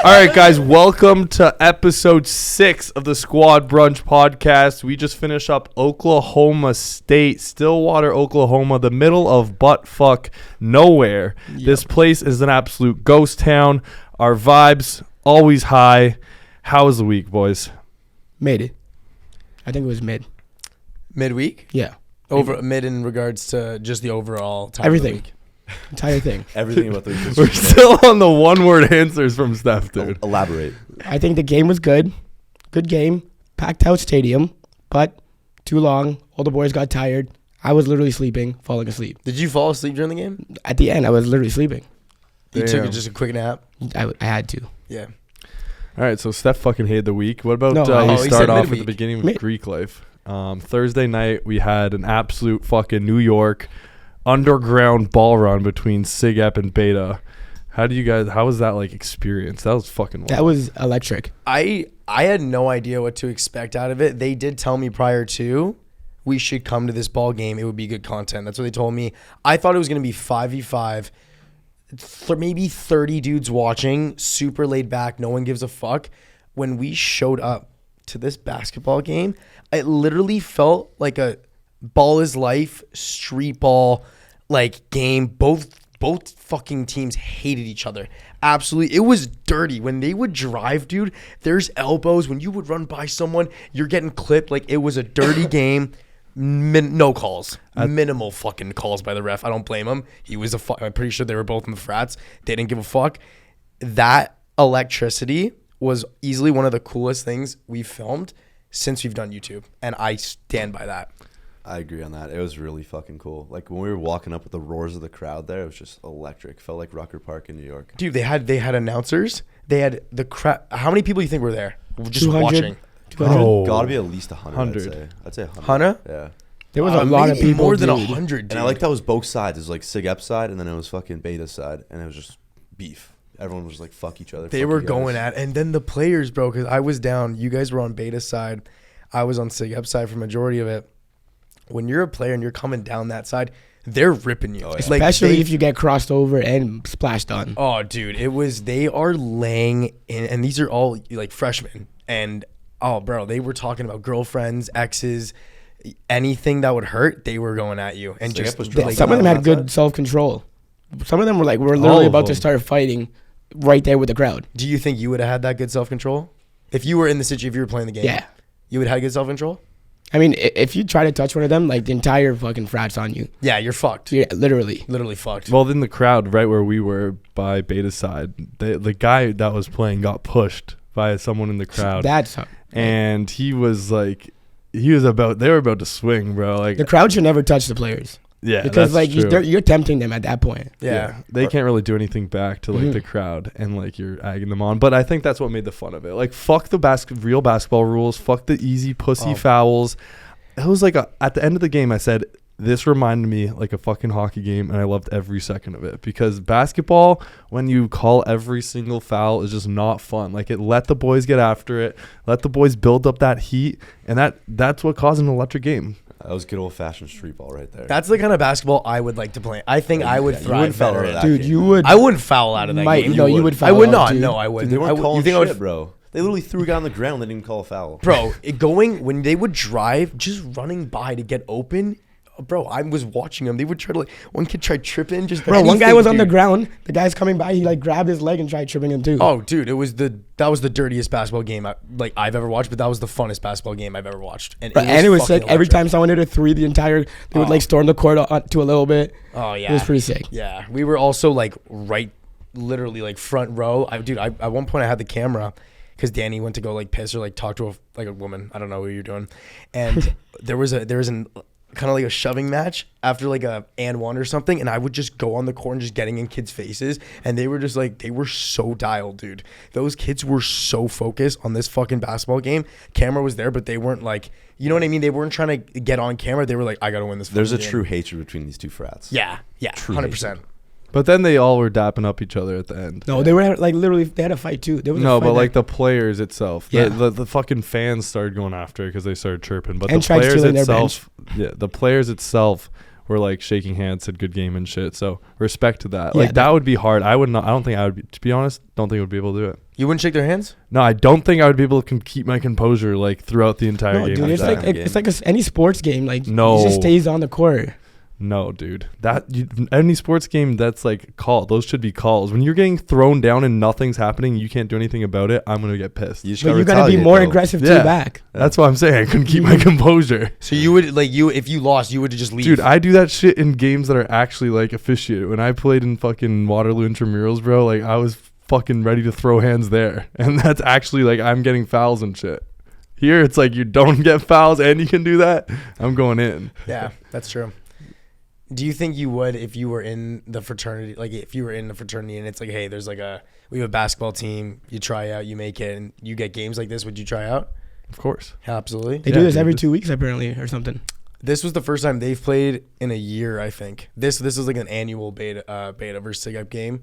right, guys, welcome to episode 6 of the Squad Brunch podcast. We just finished up Oklahoma State, Stillwater, Oklahoma, the middle of buttfuck nowhere. Yep. This place is an absolute ghost town. Our vibes always high. How was the week, boys? Mid. I think it was mid. Midweek? Yeah. Over mid in regards to just the overall time everything. Of the week. Entire thing. Everything about the week. We're still on the one-word answers from Steph, dude. Elaborate. I think the game was good. Good game. Packed out stadium, but too long. All the boys got tired. I was literally sleeping, falling asleep. Did you fall asleep during the game? At the end, I was literally sleeping. You took just a quick nap? I had to. Yeah. All right, so Steph fucking hated the week. What about No, we start off at midweek. the beginning of Greek life? Thursday night, we had an absolute fucking New York underground ball run between SIGEP and Beta. How was that like experience? That was fucking wild. That was electric. I had no idea what to expect out of it. They did tell me prior to we should come to this ball game. It would be good content. That's what they told me. I thought it was going to be 5v5. Maybe 30 dudes watching, super laid back, no one gives a fuck. When we showed up to this basketball game, it literally felt like a ball is life, street ball like game. Both fucking teams hated each other. Absolutely. It was dirty. When they would drive, dude, there's elbows. When you would run by someone, you're getting clipped. Like, it was a dirty game. No calls. Minimal fucking calls by the ref. I don't blame him. I'm pretty sure they were both in the frats. They didn't give a fuck. That electricity was easily one of the coolest things we've filmed since we've done YouTube. And I stand by that. I agree on that. It was really fucking cool. Like, when we were walking up with the roars of the crowd there, it was just electric. Felt like Rucker Park in New York. Dude, they had announcers. They had the crowd. How many people do you think were there? Just 200? watching. 200? Oh. Gotta be at least 100. I'd say 100. 100? Yeah. There was a lot of people. More than dude. 100, dude. And I like that was both sides. It was like SIGEP side, and then it was fucking Beta side, and it was just beef. Everyone was like, fuck each other. They were going at, and then the players, bro, because I was down. You guys were on Beta side. I was on SIGEP side for majority of it. When you're a player and you're coming down that side, they're ripping you. Oh, yeah. Especially if you get crossed over and splashed on. Oh, dude, they are laying in, and these are all like freshmen. And, oh, bro, they were talking about girlfriends, exes, anything that would hurt, they were going at you. And just some of them had good self-control. Some of them were like, we're literally about to start fighting right there with the crowd. Do you think you would have had that good self-control? If you were in the situation, if you were playing the game? Yeah. You would have had good self-control? I mean, if you try to touch one of them, like the entire fucking frat's on you. Yeah, you're fucked. Yeah, literally. Literally fucked. Well, in the crowd, right where we were by Beta side, the guy that was playing got pushed by someone in the crowd. And he was like, they were about to swing, bro. Like, the crowd should never touch the players. Yeah, because that's like true. you're tempting them at that point. Yeah. They can't really do anything back to like the crowd, and like you're egging them on. But I think that's what made the fun of it. Like, fuck the real basketball rules. Fuck the easy pussy fouls. It was like at the end of the game, I said, this reminded me like a fucking hockey game, and I loved every second of it, because basketball, when you call every single foul, is just not fun. Like, it let the boys get after it, let the boys build up that heat, and that's what caused an electric game. That was good old-fashioned street ball right there. That's the kind of basketball I would like to play. I think I would thrive better in. Dude, you would. I wouldn't foul out of that game. No, you would foul I would out, not. dude. No, I wouldn't. Dude, they weren't calling you think shit, bro. They literally threw a guy on the ground. They didn't even call a foul. Bro, when they would drive, just running by to get open. Bro, I was watching them. They would try to, like, one kid tried tripping. One guy was on the ground. The guy's coming by. He like grabbed his leg and tried tripping him too. Oh, dude, that was the dirtiest basketball game I've ever watched, but that was the funnest basketball game I've ever watched. And it was sick. Every time someone hit a three, they would like storm the court to a little bit. Oh yeah, it was pretty sick. Yeah, we were also like literally like front row. At one point I had the camera, because Danny went to go like piss or like talk to a woman. I don't know what you're doing, and there was an kind of like a shoving match after like a and one or something, and I would just go on the court and just getting in kids' faces, and they were just like, they were so dialed, dude. Those kids were so focused on this fucking basketball game. Camera was there, but they weren't like, you know what I mean? They weren't trying to get on camera. They were like, I gotta win this. There's a game. True hatred between these two frats. Yeah, 100%. But then they all were dapping up each other at the end. No, they were like literally, they had a fight too. But like the players itself, Yeah. the fucking fans started going after it because they started chirping. But And the tried players stealing their itself, the players itself were like shaking hands, said good game and shit. So respect to that. Yeah, Like that would be hard. I would not. I don't think I would be. To be honest, don't think I would be able to do it. You wouldn't shake their hands? No, I don't think I would be able to keep my composure like throughout the entire No, game. dude, it's like any sports game. Like No. he just stays on the court. No, dude. Any sports game that's like called, those should be calls. When you're getting thrown down and nothing's happening, you can't do anything about it. I'm gonna get pissed. You just But gotta you gotta be retaliate, more though. aggressive Yeah. too back. That's what I'm saying. I couldn't keep my composure. So you would if you lost, you would just leave. Dude, I do that shit in games that are actually like officiated. When I played in fucking Waterloo intramurals, bro, like I was fucking ready to throw hands there. And that's actually like I'm getting fouls and shit. Here it's like you don't get fouls and you can do that. I'm going in. Yeah, that's true. Do you think you would if you were in the fraternity? Like if you were in the fraternity and it's like, hey, there's like we have a basketball team. You try out, you make it, and you get games like this. Would you try out? Of course. Absolutely. They do this every 2 weeks apparently or something. This was the first time they've played in a year, I think. This is like an annual beta versus SIG-UP game.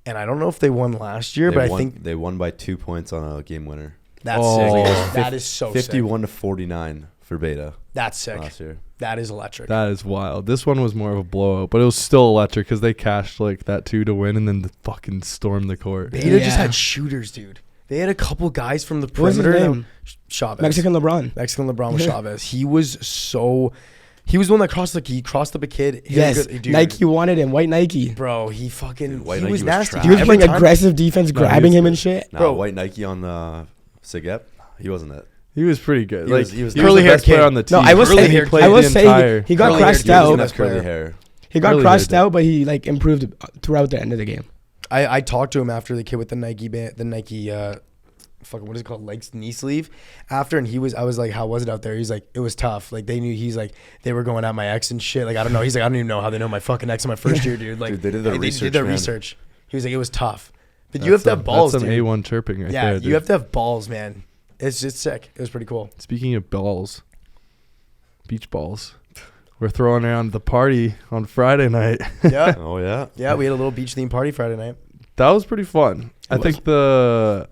And I don't know if they won last year, but I think they won by 2 points on a game winner. that's Oh. sick. That is so 51 to 49 for Beta sick. That's sick. last year. That is electric. That is wild. This one was more of a blowout, but it was still electric because they cashed like that 2 to win and then the fucking stormed the court. Beta just had shooters, dude. They had a couple guys from the What was his perimeter. name? Chavez. Mexican LeBron. Mexican LeBron was Chavez. He was the one that crossed up a kid. hit a Yes, good- dude, Nike wanted him. White Nike. Bro, he fucking Dude, white he Nike was was nasty. trash. He was Every playing time- aggressive defense, No, he grabbing was him good. and shit. Nah, Bro. white Nike on the SIG-UP. He wasn't it. He was pretty good. He Like was- he was he curly was the haired best player kid. on the team. No, I was Curly saying- hair played I was the saying entire- he got Curly hair crushed dude was out. the That's best curly player. hair. He got Really crushed did. out, but he like improved throughout the end of the game. I talked to him after the kid with the Nike fucking what is it called, knee sleeve after, and I was like, how was it out there? He's like, it was tough. Like they knew, he's like, they were going at my ex and shit. Like I don't know. He's like, I don't even know how they know my fucking ex in my first year, dude. Like Dude, they did their research, man. research. He was like, it was tough, but you have to have balls, That's some dude. A1 chirping right Yeah, there. you dude. have to have balls, man. It's just sick. It was pretty cool. Speaking of balls, beach balls. We're throwing around the party on Friday night. Yeah, Oh yeah. yeah. We had a little beach theme party Friday night. That was pretty fun. I think the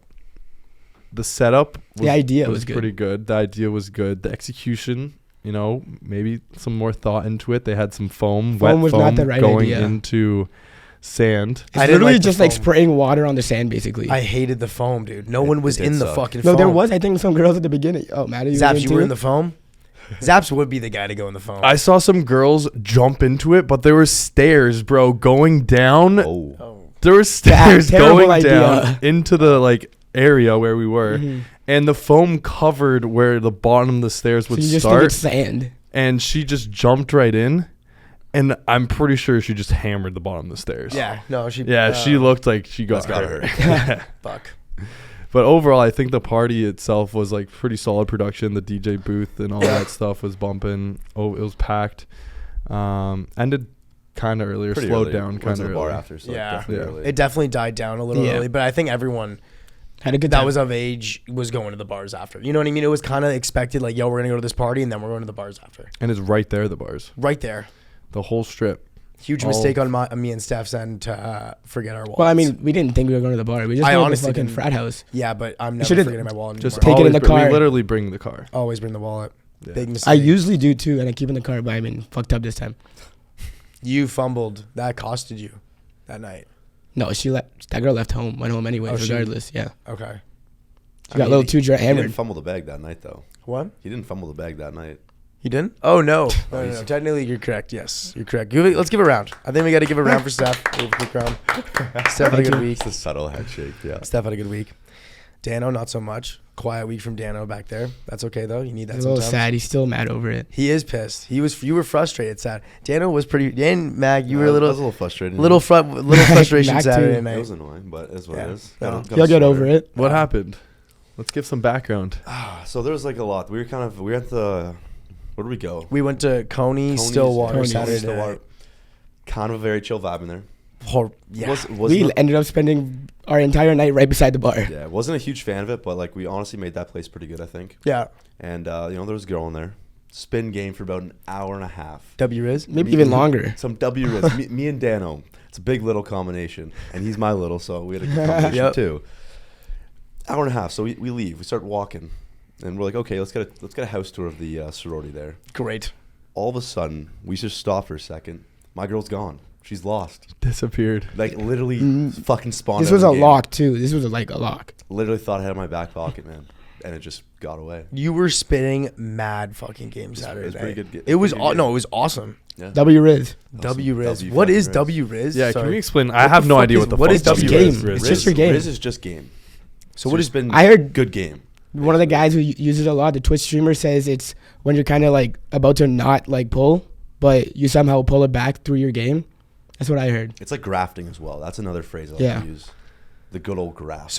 setup was, The idea was good. pretty good. The idea was good. The execution, maybe some more thought into it. They had some Foam wet was foam not the right going idea. into sand. It's I didn't literally like the just like foam. spraying water on the sand, basically. I hated the foam, dude. No one was it did in the suck. fucking no, foam. there was, I think, some girls at the beginning. Oh, Maddie, Zaps, you were in too? the foam? Zaps would be the guy to go in the foam. I saw some girls jump into it, but there were stairs, bro, going down. Oh. There were stairs terrible going idea. down into the area where we were, Mhm. and the foam covered where the bottom of the stairs So would you just think start. it's sand. And she just jumped right in, and I'm pretty sure she just hammered the bottom of the stairs. Yeah, no, she. She looked like she got That's hurt. gotta Fuck. But overall, I think the party itself was like pretty solid production. The DJ booth and all that stuff was bumping. Oh, it was packed. Ended kind of earlier, Pretty slowed early. down Went kind to of the bar early. after, so Yeah. definitely Yeah. early. It definitely died down a little Yeah. early, but I think everyone Had a good that time. was of age was going to the bars after. You know what I mean? It was kind of expected, like, yo, we're gonna go to this party and then we're going to the bars after. And it's right there, the bars, Right there. the whole strip. Huge All- mistake on me and Steph's end to forget our wallets. Well, I mean, we didn't think we were going to the bar. We just I went to the honestly fucking didn't- frat house. yeah, but I'm never should've forgetting my wallet. Just Take it in always the we car. literally bring the car. always bring the wallet. Yeah. Big mistake. I usually do too, and I keep in the car, but I mean, fucked up this time. You fumbled. That costed you that night. No, she left. That girl left home, went home anyways, Oh, she- regardless. Yeah. Okay. She got a little too He hammered. didn't fumble the bag that night, though. What? He didn't fumble the bag that night. You didn't? Oh, no. No. Technically, you're correct. Yes, you're correct. Let's give a round. I think we got to give a round for Steph. Give a quick round. Steph had a good week. It's a subtle head shake, yeah. Steph had a good week. Dano, not so much. Quiet week from Dano back there. That's okay, though. You need that He's a little sometimes. sad. He's still mad over it. He is pissed. You were frustrated, sad. Dano was pretty. And Mag, you were I a was a little little frustrated. little frustration Mac Saturday too. It night. was annoying, but it's what Yeah. it is. No. Gotta He'll get sort over it. What happened? Let's give some background. So there was like a lot. We were at the, where did we go? We went to Coney, Coney's- Stillwater Coney's. Saturday Stillwater. night. Kind of a very chill vibe in there. Yeah. Wasn't We ended up spending our entire night right beside the bar. yeah, wasn't a huge fan of it, but like we honestly made that place pretty good, I think. Yeah. And there was a girl in there. Spin game for about an hour and a half. W Riz. Maybe even longer. Some W Riz. me and Dano. It's a big little combination, and he's my little, so we had a good combination Yep. too. Hour and a half. So we leave. We start walking, and we're like, okay, let's get a house tour of the sorority there. Great. all of a sudden, we just stop for a second. My girl's gone. She's lost. Disappeared. Like, literally fucking spawned This out was of a the game. lock, too. This was like a lock. Literally thought I had it in my back pocket, man. And it just got away. You were spitting mad fucking games Saturday. It was pretty good. It was pretty good game. no, it was awesome. Yeah. W Riz. W Riz. W What fucking is Riz. W Riz? Yeah, Sorry. can we explain? What I have the no fuck idea is- what the what fuck is W game? Riz? It's just your game. Riz is just game. So what is? been I heard good game? one of the guys who uses it a lot, the Twitch streamer, says it's when you're kind of like about to not like pull, but you somehow pull it back through your game. That's what I heard. It's like grafting as well. That's another phrase I like Yeah. to use. The good old graft.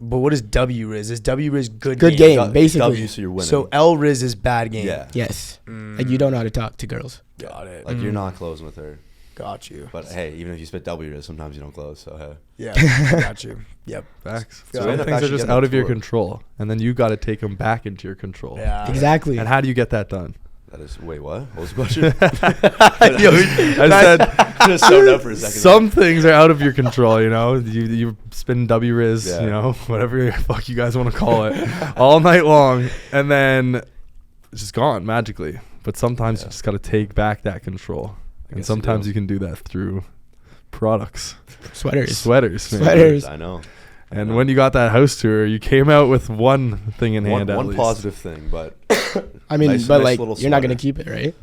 But what is W Riz? Is W Riz good Game, Du- basically. W, so you're winning. So L Riz is bad game. yeah. Yes. Like you don't know how to talk to girls. Got it. Like you're not closing with her. Got you. But hey, even if you spit W, sometimes you don't close. So hey. Yeah, got you. Yep. Facts. So Some end up things are actually just getting out a of your tour. control, and then you got to take them back into your control. Yeah. Exactly. And how do you get that done? That is wait, what? What was the question? I said Just zoned out for a second. some things are out of your control. You know, you spin W Riz, Yeah. you know, whatever the fuck you guys want to call it, all night long, and then it's just gone magically. But sometimes you just got to take back that control, and guess you sometimes do. you can do that through products, Sweaters. sweaters, man. Sweaters. I know. And when you got that house tour, you came out with one thing in hand. One at least. positive thing, but I mean, Nice- but nice like little you're not gonna sweater. keep it, right?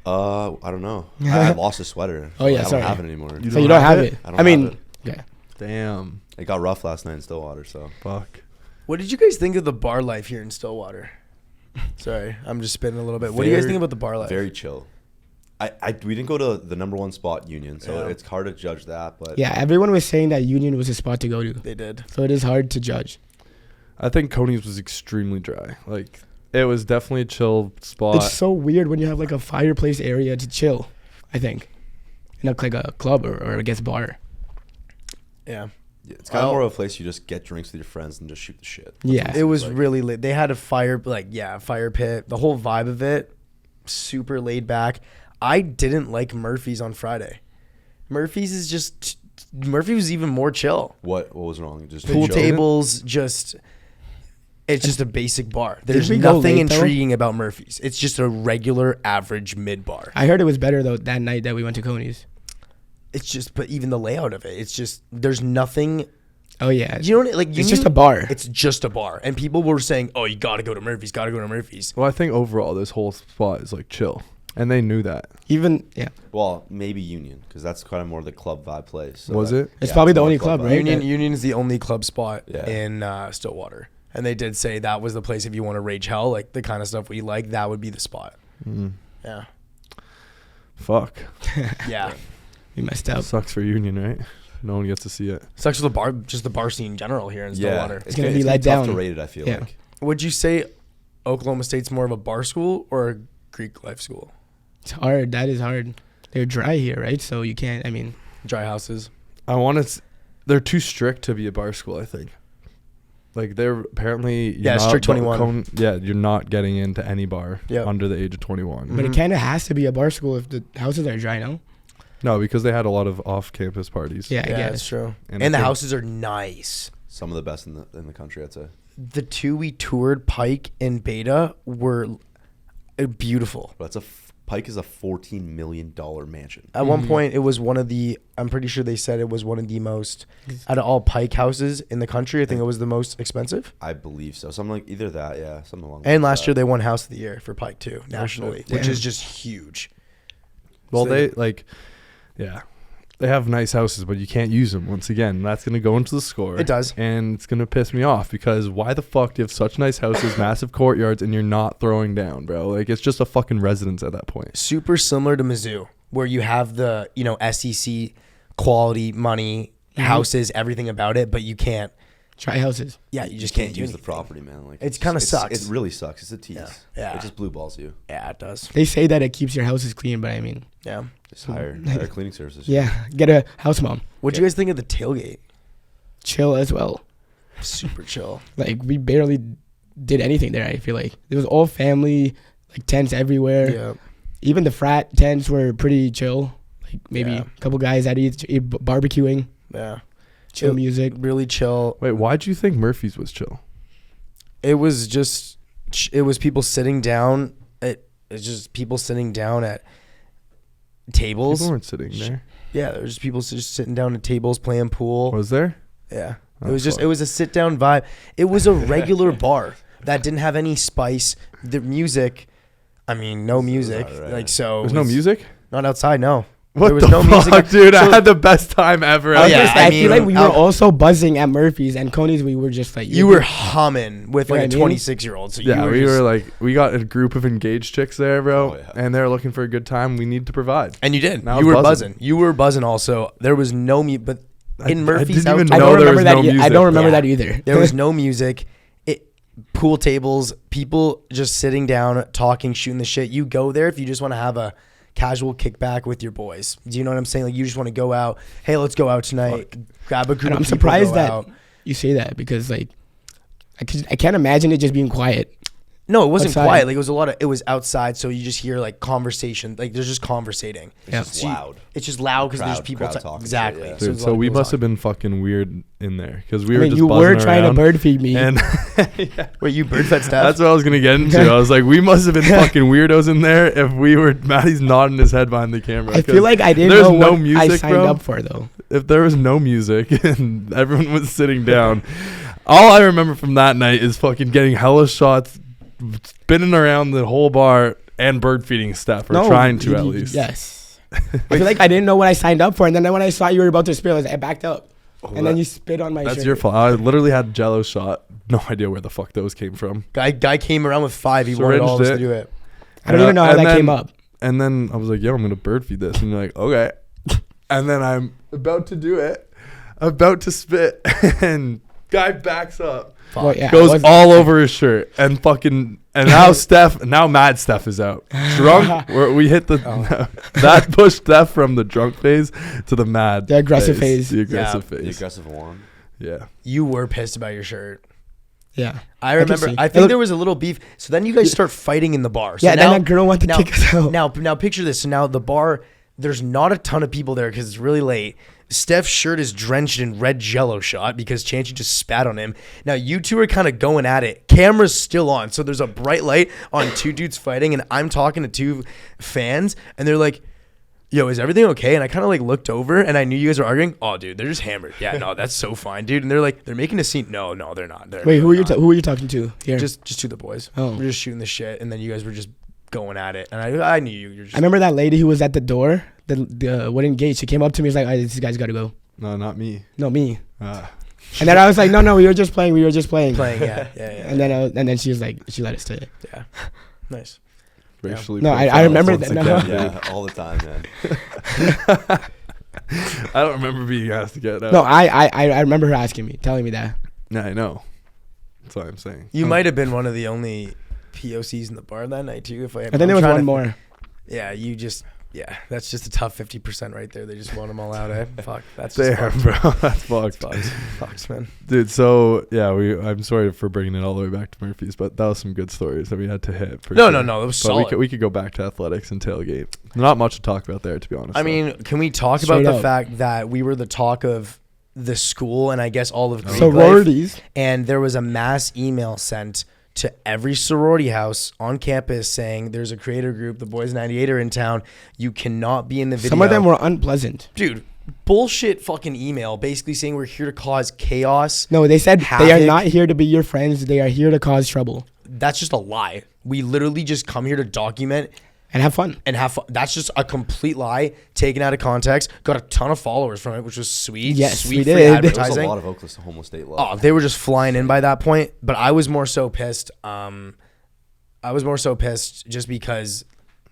I don't know. I lost a sweater. Oh, yeah, I don't sorry. have it anymore. You So you don't have it. I don't I mean, have it. yeah. Damn. It got rough last night in Stillwater, so Fuck. What did you guys think of the bar life here in Stillwater? Sorry, I'm just spinning a little bit. What do you guys Very- think about the bar life? very chill. We didn't go to the number one spot, Union, so Yeah. it's hard to judge that. But Yeah, everyone was saying that Union was a spot to go to. They did. So it is hard to judge. I think Coney's was extremely dry. Like, it was definitely a chill spot. It's so weird when you have like a fireplace area to chill, I think. In like a club or I guess bar. Yeah. yeah, it's kind of more of a place you just get drinks with your friends and just shoot the shit. Yeah. It was like- really lit. They had a fire, fire pit. The whole vibe of it, super laid back. I didn't like Murphy's on Friday. Murphy's was even more chill. What was wrong? Just Pool chill? tables, it's just a basic bar. There's we go nothing late, though? intriguing about Murphy's. It's just a regular average mid bar. I heard it was better though that night that we went to Coney's. It's just, but even the layout of it, it's just, there's nothing. Oh yeah. You know, like It's just a bar. It's just a bar, and people were saying, "Oh, you got to go to Murphy's. Got to go to Murphy's." Well, I think overall this whole spot is like chill, and they knew that. Even yeah. Well, maybe Union, because that's kind of more the club vibe place. So Was it? It's probably the more only club, vibe. right? Union is the only club spot Yeah. in Stillwater, and they did say that was the place if you want to rage hell, like the kind of stuff we like, that would be the spot. Mm. Yeah, Fuck. yeah. We messed up. Sucks for Union, right? No one gets to see it. Sucks for the bar, just the bar scene in general here in Yeah, Stillwater. It's gonna be let tough down. to rate it, I feel Yeah. like. Would you say Oklahoma State's more of a bar school or a Greek life school? It's hard. That is hard. They're dry here, right? So you can't. I mean, Dry houses. I want to. They're too strict to be a bar school. I think. Like they're apparently you're Yeah, not- strict 21. you're not getting into any bar Yep. under the age of 21. but Mhm. it kind of has to be a bar school if the houses are dry. No. No, because they had a lot of off-campus parties. Yeah, I Yeah, guess. that's true. And And I the think- houses are nice. Some of the best in the country, I'd say. The two we toured, Pike and Beta, were beautiful. But Pike is a $14 million mansion. At one point, it was one of the, I'm pretty sure they said it was one of the most, out of all Pike houses in the country, I think it was the most expensive. I believe so. Something like either that, yeah, something along. And those last lines. year, they won House of the Year for Pike, too, nationally, which Damn. is just huge. Well, So they like, yeah, they have nice houses, but you can't use them. Once again, that's gonna go into the score. It does. and it's gonna piss me off because why the fuck do you have such nice houses, massive courtyards, and you're not throwing down, bro? Like it's just a fucking residence at that point. Super similar to Mizzou, where you have the, SEC quality money, houses, everything about it, but you can't. Dry houses. Yeah, you just can't use do the property, man. Like It's kinda sucks. It really sucks. It's a tease. Yeah. It just blue balls you. Yeah, it does. They say that it keeps your houses clean, but I mean, Yeah. Just hire cleaning services. yeah, get a house mom. What'd you guys think of the tailgate? Chill as well. Super chill. Like we barely did anything there. I feel like it was all family, like tents everywhere. Yeah. Even the frat tents were pretty chill. Like maybe Yeah. a couple guys at each barbecuing, Yeah. chill It- music. Really chill. Wait, why'd you think Murphy's was chill? It was just, it was people sitting down. it's just people sitting down at tables. People weren't sitting there. Yeah, there was just people just sitting down at tables playing pool. Was there? Yeah. Oh, It was a sit down vibe. It was a regular bar that didn't have any spice. The music, I mean, no music. Right. Like, so. There's no music? Not outside, no. What There was the no fuck, music. dude? So- I had the best time ever. Oh, yeah. I I feel like mean, we were also buzzing at Murphy's and Coney's. We were just like You were humming with like Yeah, a I mean- 26-year-old. So Yeah, you were we just, were like, we got a group of engaged chicks there, bro, Oh, yeah. and they're looking for a good time. We need to provide. and you did. Now You it's were buzzing. buzzing. You were buzzing also. There was no music, but in Murphy's didn't even I outdoor, know don't there remember was that. no I music. don't remember Yeah. that either. there was no music. Pool tables, people just sitting down, talking, shooting the shit. You go there if you just want to have a casual kickback with your boys. Do you know what I'm saying? Like, you just want to go out. Hey, let's go out tonight. Grab a group And of I'm people, surprised go that out. you say that because like I can't imagine it just being quiet. No, it wasn't outside. quiet. Like, it was outside, so you just hear like conversation. Like, there's just conversating. Yeah. It's loud. It's just loud because there's Crowd- people crowd talking shit, exactly. yeah. there's Dude, a lot so of we people must have talking. been fucking weird in there because we I were mean, just you buzzing were trying around. to bird feed me. And Wait, you bird fed Steph? that's what I was gonna get into. I was like, we must have been fucking weirdos in there if we were. Maddie's nodding his head behind the camera. I feel like I didn't there's know no what music, I signed bro. up for though. If there was no music and everyone was sitting down, all I remember from that night is fucking getting hella shots, spinning around the whole bar, and bird feeding Steph, or trying to at least. Yes. I feel like I didn't know what I signed up for, and then when I saw you were about to spit, I backed up, and then you spit on my shirt. That's your fault. I literally had Jello shot. No idea where the fuck those came from. Guy came around with 5. He wanted all of us to do it. I don't even know how And that then- came up. And then I was like, yo, I'm gonna bird feed this, and you're like, okay. And then I'm about to do it, about to spit, and guy backs up. Well, yeah, I Goes wasn't- all over his shirt and fucking, and now Mad Steph is out. Drunk, we hit the that pushed Steph from the drunk phase to the mad, The aggressive phase. the aggressive The phase. aggressive one. Yeah, You were pissed about your shirt. Yeah. I can remember. see. I think there was a little beef. So then you guys start fighting in the bar. So Yeah, now, then that girl wanted to now, kick us out. Now picture this. So now the bar, there's not a ton of people there because it's really late. Steph's shirt is drenched in red Jello shot because Chancey just spat on him. Now you two are kind of going at it. Camera's still on, so there's a bright light on two dudes fighting, and I'm talking to two fans, and they're like, yo, is everything okay? And I kind of like looked over and I knew you guys were arguing. Oh, dude, they're just hammered. Yeah, no, that's so fine, dude. And they're like, they're making a scene. No, they're not. Wait, who are you? not. Who are you talking to here? Just to the boys. Oh. We're just shooting the shit, and then you guys were just going at it. And I knew you. You're just I remember that lady who was at the door, the wooden gate. She came up to me. Was like, "All right, this guy's got to go." no, not me. No, me. Ah. And then I was like, "No, we were just playing. We were just playing." playing. Yeah. And then she was like, she let us stay. Yeah. Nice. Racially No, I profiled remember once that. again, No. dude. Yeah, all the time, man. I don't remember being asked to get out. No, I remember her asking me, telling me that. Yeah, I know. That's what I'm saying. You might have been one of the only POCs in the bar that night too. If I I think there was one more. Yeah, you just. Yeah, that's just a tough 50% right there. They just want them all out. Fuck, that's just There, fucked. bro. That's fucked. Fucked, man. Dude, so yeah, I'm sorry for bringing it all the way back to Murphy's, but that was some good stories that we had to hit. For No, sure. it was But solid. we could go back to athletics and tailgate. Not much to talk about there, to be honest. I though. mean, can we talk Straight about the up. fact that we were the talk of the school and I guess all of Greek life, Sororities. and there was a mass email sent to every sorority house on campus saying there's a creator group, the Boys 98 are in town. You cannot be in the video. Some of them were unpleasant. Dude, bullshit fucking email basically saying we're here to cause chaos. No, they said they are Havoc. not here to be your friends. They are here to cause trouble That's just a lie. We literally just come here to document and have fun. and have fun. That's just a complete lie taken out of context. Got a ton of followers from it, which was sweet. Yes, sweet we free did. There was a advertising. lot of Oklahoma State love. Oh, they were just flying in by that point. But I was more so pissed. I was more so pissed just because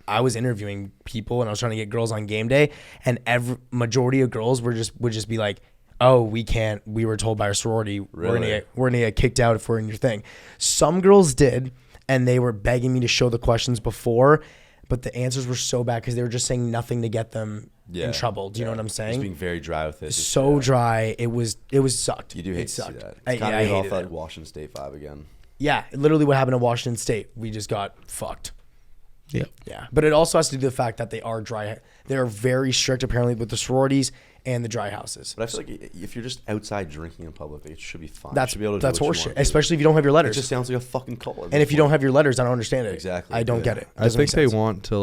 I was interviewing people and I was trying to get girls on game day, and every majority of girls would just be like, "Oh, we can't. We were told by our sorority Really? we're gonna get kicked out if we're in your thing." Some girls did, and they were begging me to show the questions before, but the answers were so bad because they were just saying nothing to get them in trouble. Do you know what I'm Just saying? being very dry with it. Just, So yeah. dry. It was sucked. You do hate it to see sucked. that. I It's kind hated of off it. that like Washington State vibe again. Yeah, literally what happened to Washington State. We just got fucked. Yeah. Yeah. But it also has to do with the fact that they are dry. They are very strict apparently with the sororities and the dry houses. But I feel like if you're just outside drinking in public, it should be fine. That's you should be able to do what you horseshit, want to do. especially if you don't have your It letters. just sounds like a fucking cult. And if you don't have your letters, I don't understand it. Exactly, I don't yeah. get it. I think they want to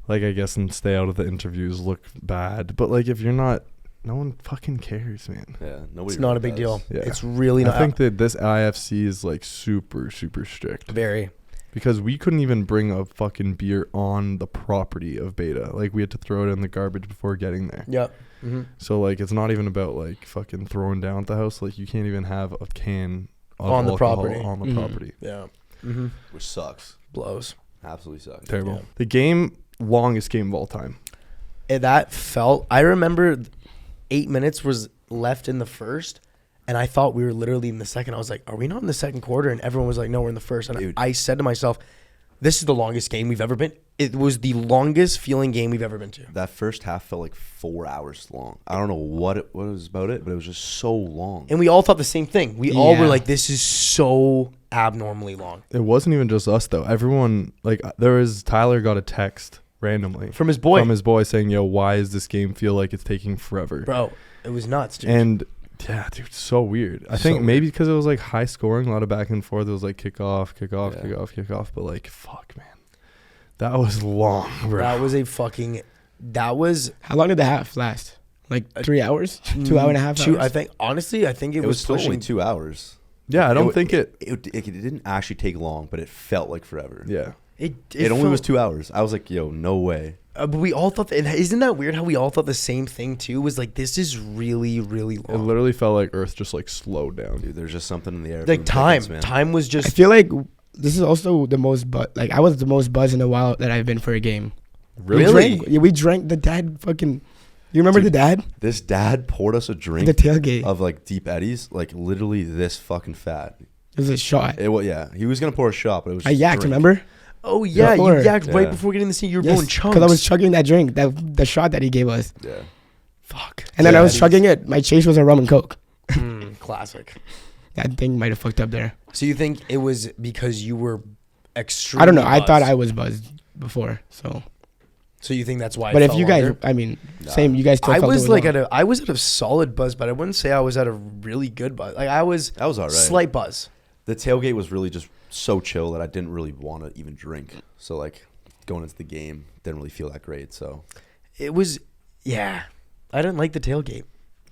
like I guess and stay out of the interviews, look bad. But like if you're not, no one fucking cares, man. Yeah, nobody. It's not really a big does. deal. Yeah. It's really not. I think that this IFC is like super strict very. because we couldn't even bring a fucking beer on the property of Beta. Like we had to throw it in the garbage before getting there. Yep. Mm-hmm. So like it's not even about like fucking throwing down at the house. Like you can't even have a can of On the alcohol property. on the Mhm. property. Yeah. Mm-hmm. Which sucks. Blows. Absolutely sucks. Terrible. Yeah. The longest game of all time. And that felt. I remember 8 minutes was left in the first, and I thought we were literally in the second. I was like, "Are we not in the second quarter?" And everyone was like, "No, we're in the first." And Dude. I said to myself, "This is the longest game we've ever been." It was the longest feeling game we've ever been to. That first half felt like 4 hours long. I don't know what it was about it, but it was just so long. And we all thought the same thing. We all were Yeah. like, "This is so abnormally long." It wasn't even just us though. Everyone like Tyler got a text randomly From his boy, saying, "Yo, why does this game feel like it's taking forever?" bro, it was nuts, dude. And yeah, dude, so weird. I So think weird. maybe because it was like high scoring, a lot of back and forth. It was like kick off. Yeah. But like, fuck, man, that was long, bro. That was a fucking. That was How long did the half last? Like 3 hours? 2 hour and a half two. hours? I think honestly, I think it It was still pushing. only 2 hours. Yeah, I don't It- think it. It didn't actually take long, but it felt like forever. Yeah, It It only felt- was 2 hours. I was like, yo, no way. But we all thought that. Isn't that weird? How we all thought the same thing too? Was like, this is really, really it long. literally felt like Earth just like slowed down. Dude, there's just something in the air. Like from time. Pickens, man. Time was I just. feel like this is also the most like I was the most buzzed in a while that I've been for a game. Really? We drank, yeah, we drank the dad fucking. You remember Dude, the dad? This dad poured us a drink The tailgate. of like Deep Eddies, like literally this fucking fat. It was a shot. It was, yeah. He was gonna pour a shot, but it was I just yacked, drink. remember? Oh yeah, you Before. yacked right Yeah. before getting the scene. You were Yes, blowing chunks. because I was chugging that drink, the shot that he gave us. Yeah. Fuck. And then I was Daddies. chugging it. My chase was a rum and coke. Classic. That thing might have fucked up there. So you think it was because you were extremely? I don't know. I thought buzzed. I was buzzed before. So, So you think that's why? but it if felt you guys, longer? I mean, Nah. same. You guys still. I felt was it like long. I was at a solid buzz, but I wouldn't say I was at a really good buzz. Like I was That was all right. slight buzz. The tailgate was really just so chill that I didn't really want to even drink. So like going into the game didn't really feel that great. So It was, yeah. I didn't like the tailgate.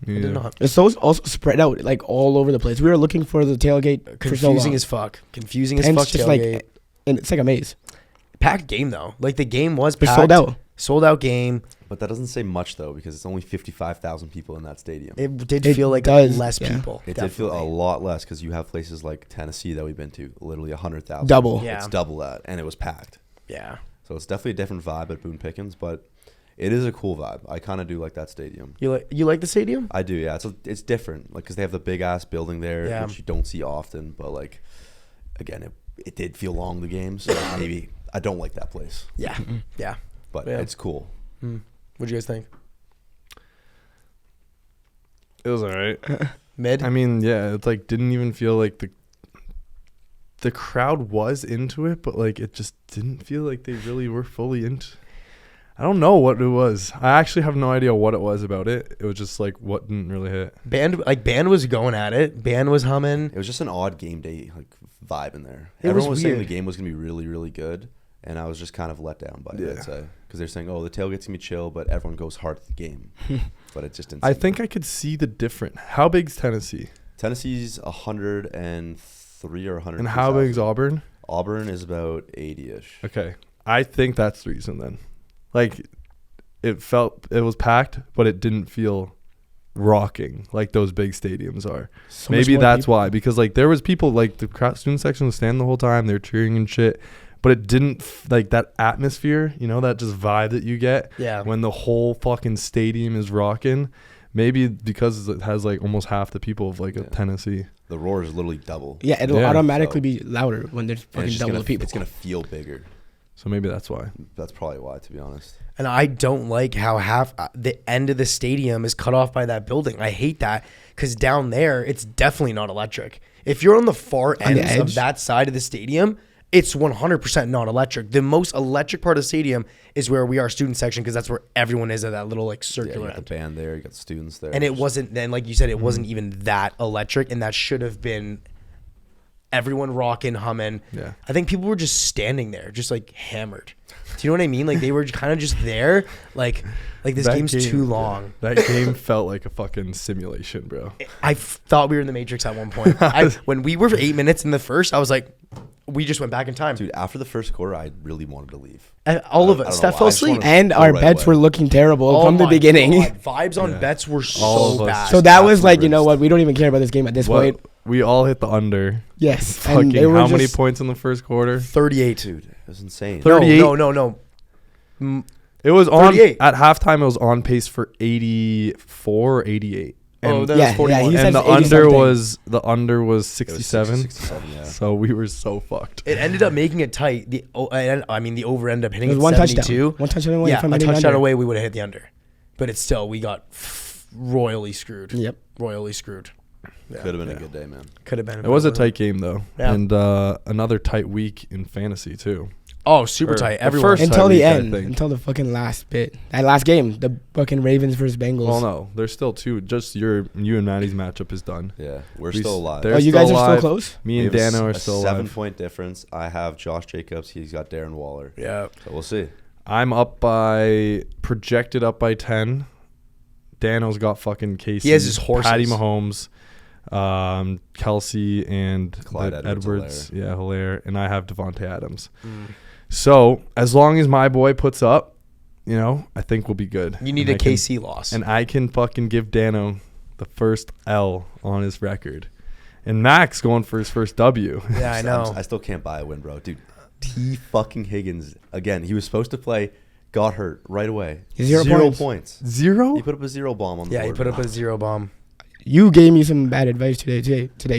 I Yeah. did not. It's so also spread out like all over the place. We were looking for the tailgate for so long. Confusing as fuck. Confusing as And fuck. it's just Tailgate. like, and it's like a maze. Packed game though. Like the game was It's packed. sold out. Sold out game. but that doesn't say much though because it's only 55,000 people in that stadium. It did It feel like does, less yeah. people. It did feel a definitely. lot less because you have places like Tennessee that we've been to, literally 100,000. Double. Yeah. It's double that, and it was packed. Yeah. So it's definitely a different vibe at Boone Pickens, but it is a cool vibe. I kind of do like that stadium. You like the stadium? I do, yeah. It's different, like because they have the big ass building there, Yeah. which you don't see often. But like, again, it did feel long the game, so maybe I don't like that place, Yeah. Yeah. but Yeah. it's cool. What'd you guys think? It was alright. Mid? I mean, yeah, it's like didn't even feel like the crowd was into it, but like it just didn't feel like they really were fully into. I don't know what it was. I actually have no idea what it was about it. It was just like what didn't really hit. Band was going at it. Band was humming. It was just an odd game day like vibe in there. It Everyone was was saying the weird. game was gonna be really, really good, and I was just kind of let down by it. Yeah. I'd say because they're saying, "Oh, the tailgate's gonna be chill," but everyone goes hard at the game, but it just didn't. I seem think like I could see the different. How big's Tennessee? Tennessee's 103 or 100. And how big's Auburn? Auburn is about 80ish. Okay. I think that's the reason then. Like it was packed, but it didn't feel rocking like those big stadiums are. So much Maybe more that's people. why, because like there was people like the student section was standing the whole time, they were cheering and shit, but it didn't like that atmosphere, you know, that just vibe that you get Yeah. when the whole fucking stadium is rocking. Maybe because it has like almost half the people of like a Yeah. Tennessee. The roar is literally double. Yeah, it'll Yeah. automatically So- be louder when there's And fucking it's just double gonna, the people. It's gonna feel bigger. So maybe that's why. That's probably why, to be honest. And I don't like how half the end of the stadium is cut off by that building. I hate that because down there, it's definitely not electric. If you're on the far On the ends of edge? that side of the stadium, It's 100% not electric. The most electric part of the stadium is where we are, student section, because that's where everyone is at that little like Yeah, circular you got the end. band there. You got the students there. And it wasn't then, like you said, it wasn't even that electric, and that should have been everyone rocking, humming. Yeah. I think people were just standing there, just like hammered. Do you know what I mean? Like they were kind of just there, like this That game's too long. That game felt like a fucking simulation, bro. I thought we were in the Matrix at one point. When we were 8 minutes in the first, I was like, we just went back in time. Dude, after the first quarter, I really wanted to leave. And all of I don't us. know Steph why. fell I just asleep. wanted- And Go our right bets away. were looking terrible Oh from the my beginning. God. Vibes on Yeah. bets were All so of us. bad. So that was Absolute like, you know risk. what? We don't even care about this game at this What, point. we all hit the under. Yes. Fucking And they were how many just- points in the first quarter? 38. Dude, it was insane. 38. No. It was on 38. at halftime. It was on pace for 84 or 88. And, Oh, that Yeah, was 41. yeah, he said and the 80 under something. was It was 67. 67, yeah. So we were so fucked. It ended up making it tight. The over ended up hitting It was at one 72. touchdown. One touchdown away Yeah, from a hitting touchdown under. away, we would have hit the under. But it's still, we got royally screwed. Yep. Royally screwed. Yeah. Could have been a good day, man. Could have been. It was a tight game though, Yeah. and another tight week in fantasy too. Oh, super Or tight. the Everyone. first Until tight the week, I end. think. Until the fucking last bit. That last game. The fucking Ravens versus Bengals. Well, no, there's still two. Just you and Maddie's matchup is done. Yeah, we're We still s- alive. they're Oh, you still guys are alive. still close? Me and We have Dano are a still 7-point alive. difference. I have Josh Jacobs. He's got Darren Waller. Yeah. So we'll see. I'm projected up by 10. Dano's got fucking Casey. He has his horses. Patty Mahomes, Kelsey, and Clyde the Edwards-Helaire. Yeah, Hilaire. And I have Devontae Adams. So as long as my boy puts up, I think we'll be good. You need And a I can- KC loss. And I can fucking give Dano the first L on his record. And Max going for his first W. Yeah, I know. I still can't buy a win, bro. Dude, T fucking Higgins again. He was supposed to play, got hurt right away. 0 points. Zero? He put up a 0 bomb on the Yeah, he board. put up a 0 bomb. You gave me some bad advice today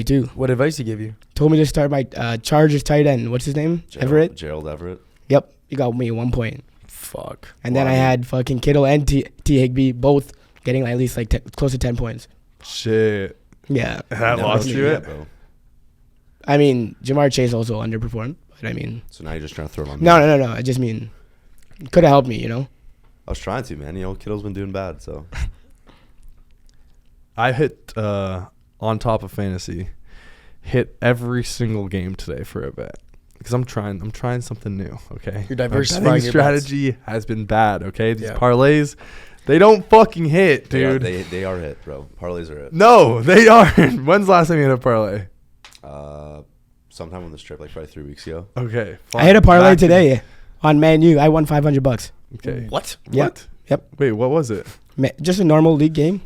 too. What advice he give you? Told me to start my Chargers tight end. What's his name? Everett? Gerald Everett. Yep. You got me 1 point. Fuck. And then I had fucking Kittle and T. Higbee both getting at least like close to 10 points. Shit. Yeah. That Never lost seen you that, it? bro. I mean, Jamar Chase also underperformed. But I mean, So now you're just trying to throw it on me. no. I just mean, could have helped me, I was trying to, man. Kittle's been doing bad, so. I hit on top of fantasy, hit every single game today for a bet because I'm trying something new. Okay, You're My diversifying betting your strategy has been bad. Okay, these Yeah. parlays, they don't fucking hit, They are- dude. They are hit, bro. Parlays are hit. No, they aren't. When's the last time you hit a parlay? Sometime on this trip, like probably 3 weeks ago. Okay, I hit a parlay back to- today on Man U. I won $500. Okay, What? Yep. What? Yep. Wait, what was it? Just a normal league game.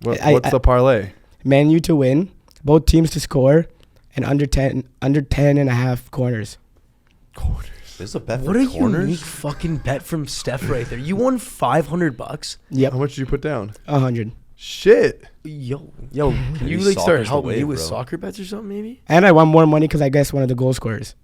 What's the parlay? Man U to win, both teams to score, and under 10 and a half corners. This is a bet What for a corners. unique fucking bet from Steph right there. You won $500. Yep, How much did you put down? 100. Shit. Yo, can you Maybe like start soccer's the helping me wave, with bro. soccer bets or something maybe? And I won more money because I guessed one of the goal scorers.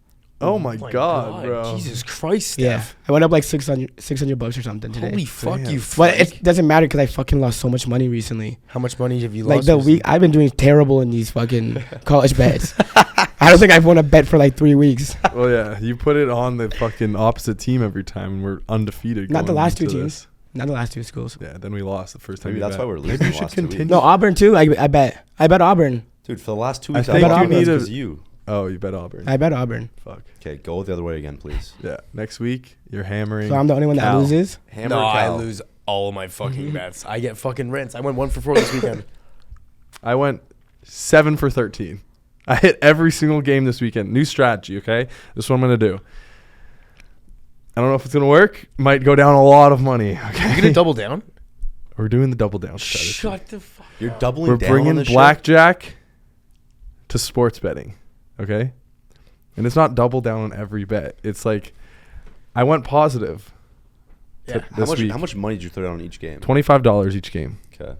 Oh my god, bro. Jesus Christ, Steph. Yeah, I went up like $600 or something today. Holy fuck, Damn. you But freak. it doesn't matter because I fucking lost so much money recently. How much money have you Like lost? the recently? week, I've been doing terrible in these fucking college bets. I don't think I've won a bet for like 3 weeks. Well, yeah, you put it on the fucking opposite team every time, and we're undefeated. Not the going last two into teams. this. Not the last 2 schools. Yeah, then we lost the first time. Maybe we that's bet. why we're Maybe losing you the should last 2 weeks. continue. No, Auburn too. I bet Auburn. Dude, for the last 2 I weeks, think you bet need because to- you. Oh, you bet Auburn. I bet Auburn. Fuck. Okay, go the other way again, please. Yeah. Next week, you're hammering. So I'm the only one that Cal. loses. Hammer No, I Cal. lose all of my fucking bets. I get fucking rinsed. I went 1 for 4 this weekend. I went 7 for 13. I hit every single game this weekend. New strategy, okay? This is what I'm going to do. I don't know if it's going to work. Might go down a lot of money, okay? You gonna double down? We're doing the double down strategy. Shut the fuck. You're doubling We're down on bringing this shit? blackjack to sports betting, okay? And it's not double down on every bet. It's like I went positive Yeah. How much money did you throw down on each game? $25 each game. Okay.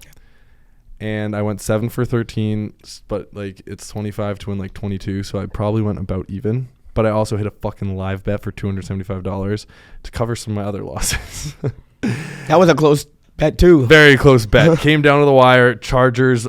And I went 7 for 13, but like it's 25 to win like 22, so I probably went about even. But I also hit a fucking live bet for $275 to cover some of my other losses. That was a close bet too. Very close bet. Came down to the wire. Chargers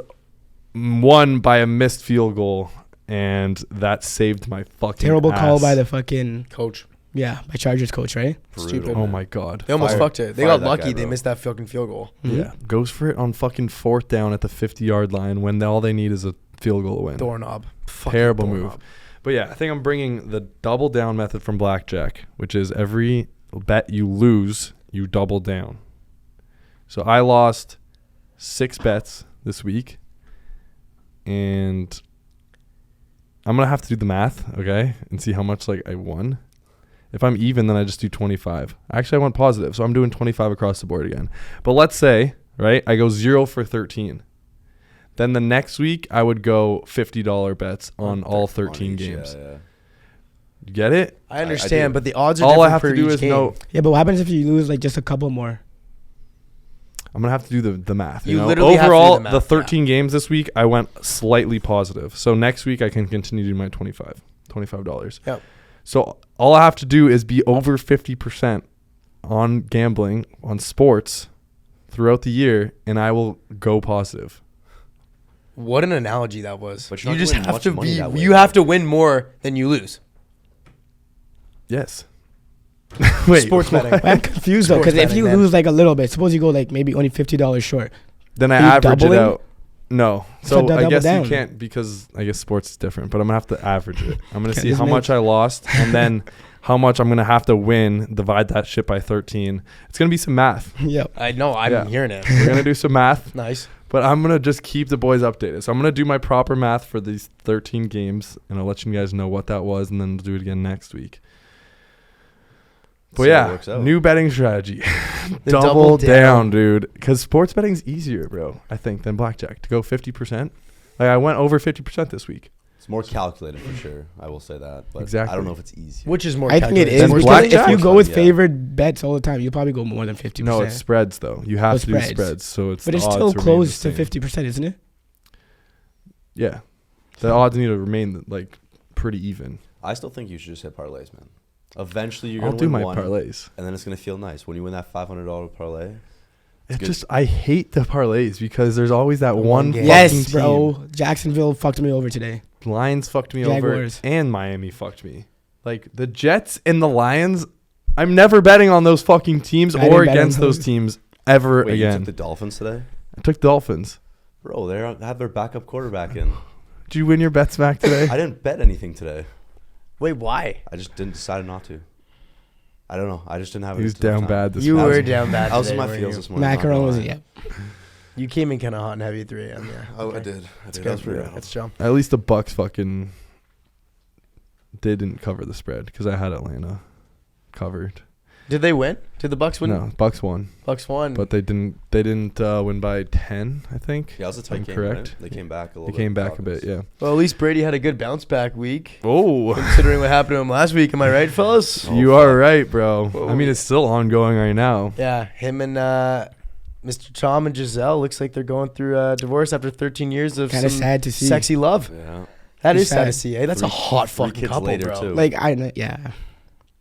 won by a missed field goal, and that saved my fucking Terrible call ass. by the fucking Coach. by Chargers coach, right? Stupid. Oh my god. They almost Fire- fucked it. They fire got that lucky. guy, They bro. missed that fucking field goal. Mhm. Yeah, goes for it on fucking 4th down at the 50-yard line when all they need is a field goal to win. Doorknob. Fucking Terrible doorknob. move. But yeah, I think I'm bringing the double down method from blackjack, which is every bet you lose, you double down. So I lost 6 bets this week, and I'm gonna have to do the math, okay, and see how much like I won. If I'm even, then I just do 25. Actually, I went positive, so I'm doing 25 across the board again. But let's say, right, I go 0 for 13. Then the next week, I would go $50 bets on all 13 games. Yeah, yeah. You get it? I understand, do. but the odds are All I different have for to do each is game. know. Yeah, but what happens if you lose like just a couple more? I'm going to have to do the math. You know? literally have to do Overall, the math, the 13 games this week, I went slightly positive. So next week, I can continue to do my $25. Yep. So all I have to do is be over 50% on gambling, on sports throughout the year, and I will go positive. What an analogy that was. But you're You not just gonna win have much to money be. that way, You though. have to win more than you lose. Yes. Wait, Sports what? betting. I'm confused though, Sports because if betting, you man. lose like a little bit, suppose you go like maybe only $50 short. Then I Are you average it doubling? out. No. So So I double guess down. you can't because I guess sports is different, but I'm going to have to average it. I'm going to see Isn't how it? much I lost and then how much I'm going to have to win, divide that shit by 13. It's going to be some math. Yep. I know. I'm Yeah. hearing it. We're going to do some math, Nice. but I'm going to just keep the boys updated. So I'm going to do my proper math for these 13 games, and I'll let you guys know what that was, and then we'll do it again next week. But See how it yeah, works out. new betting strategy. The double down, dude. Because sports betting's easier, bro, I think, than blackjack. To go 50%. Like, I went over 50% this week. It's more calculated for sure. I will say that. But Exactly. I don't know if it's easy. Which is more. I think it calculated. is Then because blackjack? if you go with Yeah. favored bets all the time, you'll probably go more than 50%. No, it's spreads, though. You have Oh, to do spreads. spreads. So it's but the it's odds still remain close the to same. 50%, isn't it? Yeah. The odds need to remain, like, pretty even. I still think you should just hit parlays, man. Eventually, you're I'll gonna do win my one, parlays. and then it's gonna feel nice when you win that $500 parlay. It's good. just, I hate the parlays because there's always that The one one game. fucking Yes, team. bro. Jacksonville fucked me over today. Lions fucked me Jaguars. over, and Miami fucked me. Like, the Jets and the Lions, I'm never betting on those fucking teams I didn't or bet on against those those. teams ever Wait, you again. took the Dolphins today, I took Dolphins. bro? They have their backup quarterback in. Did you win your bets back today? I didn't bet anything today. Wait, why? I just didn't decide not to. I don't know. I just didn't have. He was enough down time. bad this You morning. were down bad. I was in today, my weren't feels you? this morning. not Macaron gonna was lie. yeah. You came in kind of hot and heavy at 3 a.m. Yeah. Oh, I Okay. did. That's That good. was pretty Yeah, good. that's Joe. At least the Bucks fucking didn't cover the spread because I had Atlanta covered. Did they win? Did the Bucks win? No, Bucks won, Bucks won. but they didn't. They didn't win by 10. I think. Yeah, it was a tight I'm game. correct. Right? They came back a little. They bit. came back a bit. Falcons. Yeah. Well, at least Brady had a good bounce back week. Oh, Considering what happened to him last week, am I right, fellas? Oh, you fuck. are right, bro. Whoa. I mean, it's still ongoing right now. Yeah, him and Mr. Tom and Giselle looks like they're going through a divorce after 13 years of Kind of some sad to see. sexy love. Yeah. That It's is sad to sad. see. Eh? That's a hot three fucking kids couple, later, bro. too. Like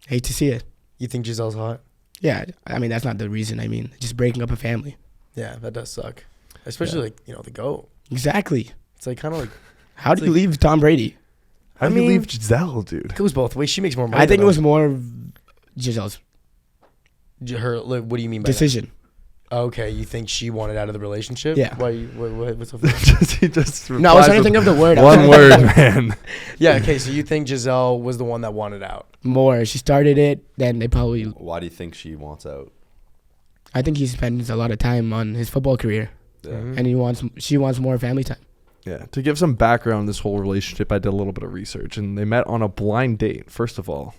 hate to see it. You think Giselle's hot? Yeah, I mean that's not the reason. I mean just breaking up a family. Yeah, that does suck. Especially Yeah. like the GOAT. Exactly. It's like kind of like How do you leave Tom Brady? How I do you mean- leave Giselle, dude? it goes both ways. She makes more money. I think it than was more of Giselle's her. Like, what do you mean by decision. that? Okay, you think she wanted out of the relationship? Yeah. Why? What's up? He just No, I was trying to think of the word. one word, man. Yeah. Okay, so you think Giselle was the one that wanted out? More. She started it, then they probably. Why do you think she wants out? I think he spends a lot of time on his football career, Yeah. Mhm. and she wants more family time. Yeah. To give some background on this whole relationship, I did a little bit of research, and they met on a blind date. First of all,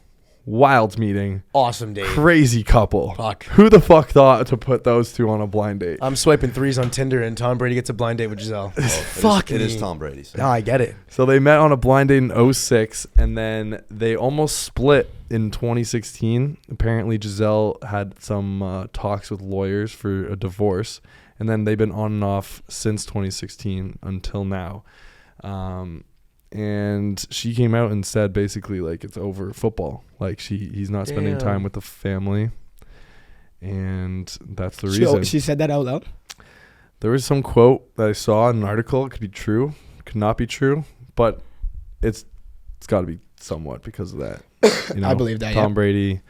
wild meeting, Awesome date. crazy couple. Fuck. Who the fuck thought to put those two on a blind date? I'm swiping threes on Tinder, and Tom Brady gets a blind date with Giselle. Fuck. It is me. Tom Brady. So. No, I get it. So they met on a blind date in 2006, and then they almost split in 2016. Apparently, Giselle had some talks with lawyers for a divorce, and then they've been on and off since 2016 until now. And she came out and said basically like it's over football. Like he's not spending Damn. time with the family, and that's the reason. She said that out loud. There was some quote that I saw in an article. It could be true, could not be true, but it's got to be somewhat because of that. You know, I believe that. Tom Yeah. Brady,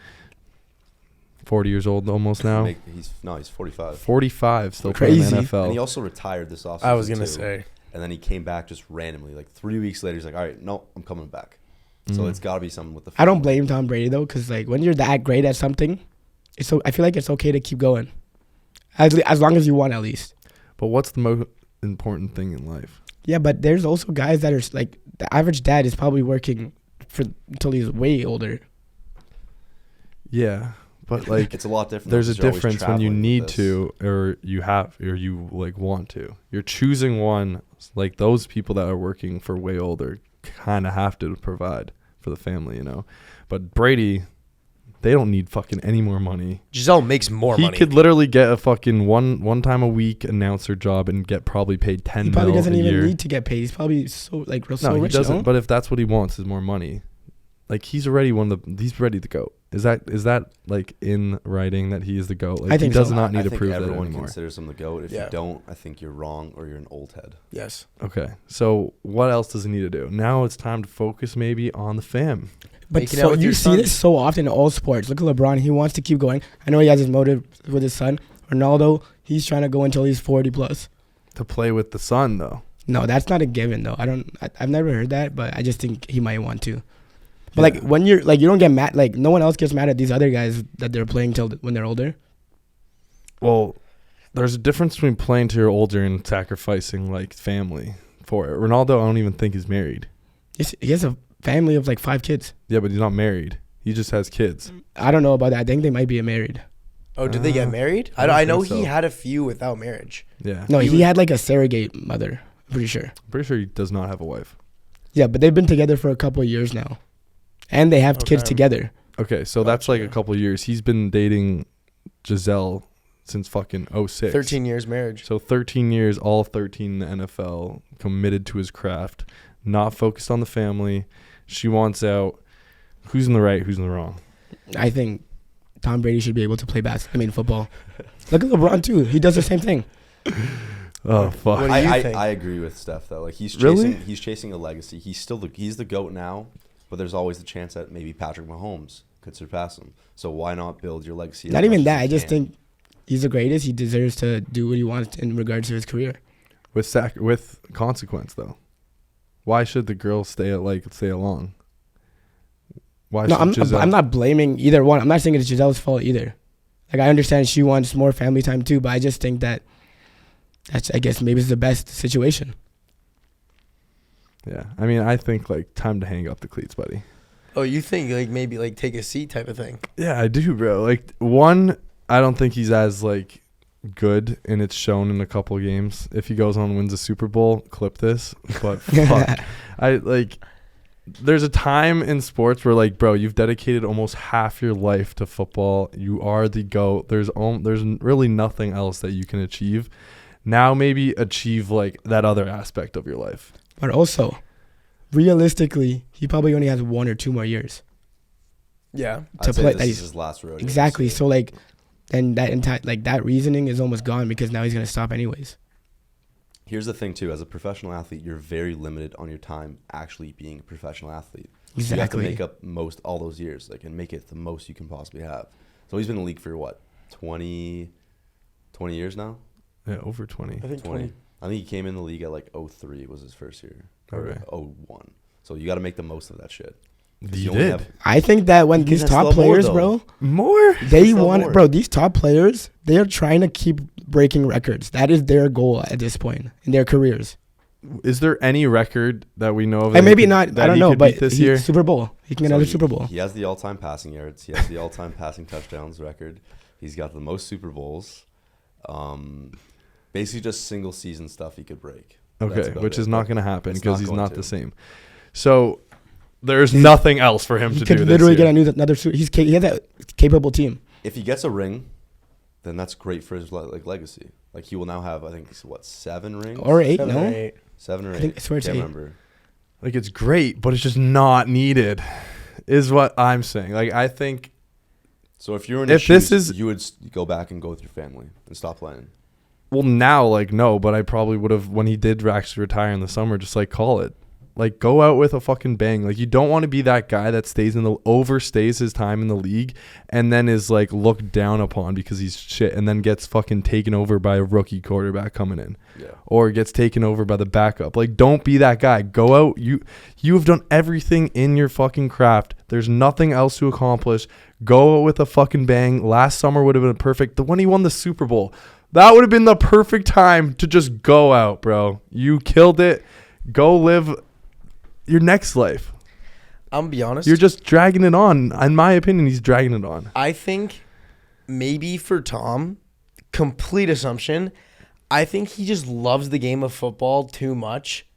40 years old almost now. He's 45. 45, still playing in the Crazy. NFL. And he also retired this offseason. I was gonna too. say. And then he came back just randomly, like 3 weeks later. He's like, "All right, no, I'm coming back." So Mhm. it's got to be something with the. I don't family. blame Tom Brady though, because like when you're that great at something, I feel like it's okay to keep going, as long as you want at least. But what's the most important thing in life? Yeah, but there's also guys that are like the average dad is probably working until he's way older. Yeah, but like It's a lot different. there's a because you're always difference when you traveling with need this. to or you like want to. You're choosing one. Like those people that are working for way older kind of have to provide for the family, you know. But Brady, they don't need fucking any more money. Giselle makes more He money. could literally get a fucking one time a week announcer job and get probly paid 10 He probably mil doesn't a even year. need to get paid. He's probably so like real No, so he rich. doesn't. No? But if that's what he wants is more money, like he's already he's ready to go. Is that like in writing that he is the GOAT? Like, I think he does so. not need I to think prove that everyone anymore. considers him the GOAT. If Yeah. you don't, I think you're wrong or you're an old head. Yes. Okay, so what else does he need to do? Now it's time to focus maybe on the fam. But Making so out with you your see son. this so often in all sports. Look at LeBron. He wants to keep going. I know he has his motive with his son. Ronaldo, he's trying to go until he's 40 plus. To play with the son, though. No, that's not a given though. I've never heard that, but I just think he might want to. But Yeah. like when you're like you don't get mad, like no one else gets mad at these other guys that they're playing till when they're older. Well, there's a difference between playing till you're older and sacrificing like family for it. Ronaldo, I don't even think he's married. He has a family of like 5 kids. Yeah, but he's not married. He just has kids. I don't know about that. I think they might be married. Oh, did they get married? I don't I know think so. he had a few without marriage. Yeah. No, He he was- had like a surrogate mother. I'm pretty sure. I'm pretty sure he does not have a wife. Yeah, but they've been together for a couple of years now, and they have kids Okay. together. Okay, so that's like a Gotcha. couple of years. He's been dating Giselle since fucking 06. 13 years marriage. So 13 years, all 13 in the NFL, committed to his craft, not focused on the family. She wants out. Who's in the right? Who's in the wrong? I think Tom Brady should be able to play football. Look at LeBron too. He does the same thing. Oh fuck! What do you think? I agree with Steph though. Like he's Really? chasing a legacy. He's the GOAT now, but there's always the chance that maybe Patrick Mahomes could surpass him. So why not build your legacy? Not as even much that. as I you just can? think he's the greatest. He deserves to do what he wants in regards to his career. with consequence though. Why should the girl stay along? Why No, should Giselle? I'm not blaming either one. I'm not saying it's Giselle's fault either. Like I understand she wants more family time too, but I just think that's I guess maybe it's the best situation. Yeah, I mean, I think like time to hang up the cleats, buddy. Oh, you think like maybe like take a seat type of thing? Yeah, I do, bro. Like one, I don't think he's as like good, and it's shown in a couple of games. If he goes on and wins a Super Bowl, clip this. But fuck, I like. There's a time in sports where like, bro, you've dedicated almost half your life to football. You are the GOAT. There's really nothing else that you can achieve. Now maybe achieve like that other aspect of your life. But also, realistically, he probably only has 1 or 2 more years Yeah. to I'd say play. this Like, is his last rodeo. exactly. So like, then that entire that reasoning is almost gone because now he's gonna stop anyways. Here's the thing too: as a professional athlete, you're very limited on your time actually being a professional athlete. You have to Exactly. make up all those years, like, and make it the most you can possibly have. So he's been in the league for what, 20 years now? Yeah, over 20. I think 20. I think he came in the league at like 03 was his first year. Or Okay. 01. So you got to make the most of that shit. 'Cause You only did. have- I think that when these That's top still more, players, though. bro, More? they still want, more. bro. These top players, they are trying to keep breaking records. That is their goal at this point in their careers. Is there any record that we know of? And that he maybe could- not. that I don't he know, could but beat this year. Super Bowl. He can get So another Super Bowl. He has the all-time passing yards. He has the all-time passing touchdowns record. He's got the most Super Bowls. Basically just single season stuff he could break. That's Okay, about which it. is not But going to happen it's because not he's going not to. the same. So there's nothing else for him He to could do. literally this get year. another. He has a capable team. if he gets a ring, then that's great for his legacy. Like he will now have, I think, 7 rings? Or 8, 7 no? or 8. 7 or 8. I think- I swear it's Can't 8. remember. Like it's great, but it's just not needed. Is what I'm saying. Like I think So if you're in If his this shoes, is- you would go back and go with your family and stop playing. well now like no, but I probably would have when he did actually retire in the summer. Just like call it. Like, go out with a fucking bang. Like, you don't want to be that guy that overstays his time in the league and then is like looked down upon because he's shit and then gets fucking taken over by a rookie quarterback coming in. Yeah. Or gets taken over by the backup. Like, don't be that guy. Go out. You have done everything in your fucking craft. There's nothing else to accomplish. Go out with a fucking bang. Last summer would have been perfect. When he won the Super Bowl, that would have been the perfect time to just go out, bro. You killed it. Go live your next life. I'm gonna be honest. You're just dragging it on. In my opinion, he's dragging it on. I think maybe for Tom, complete assumption, I think he just loves the game of football too much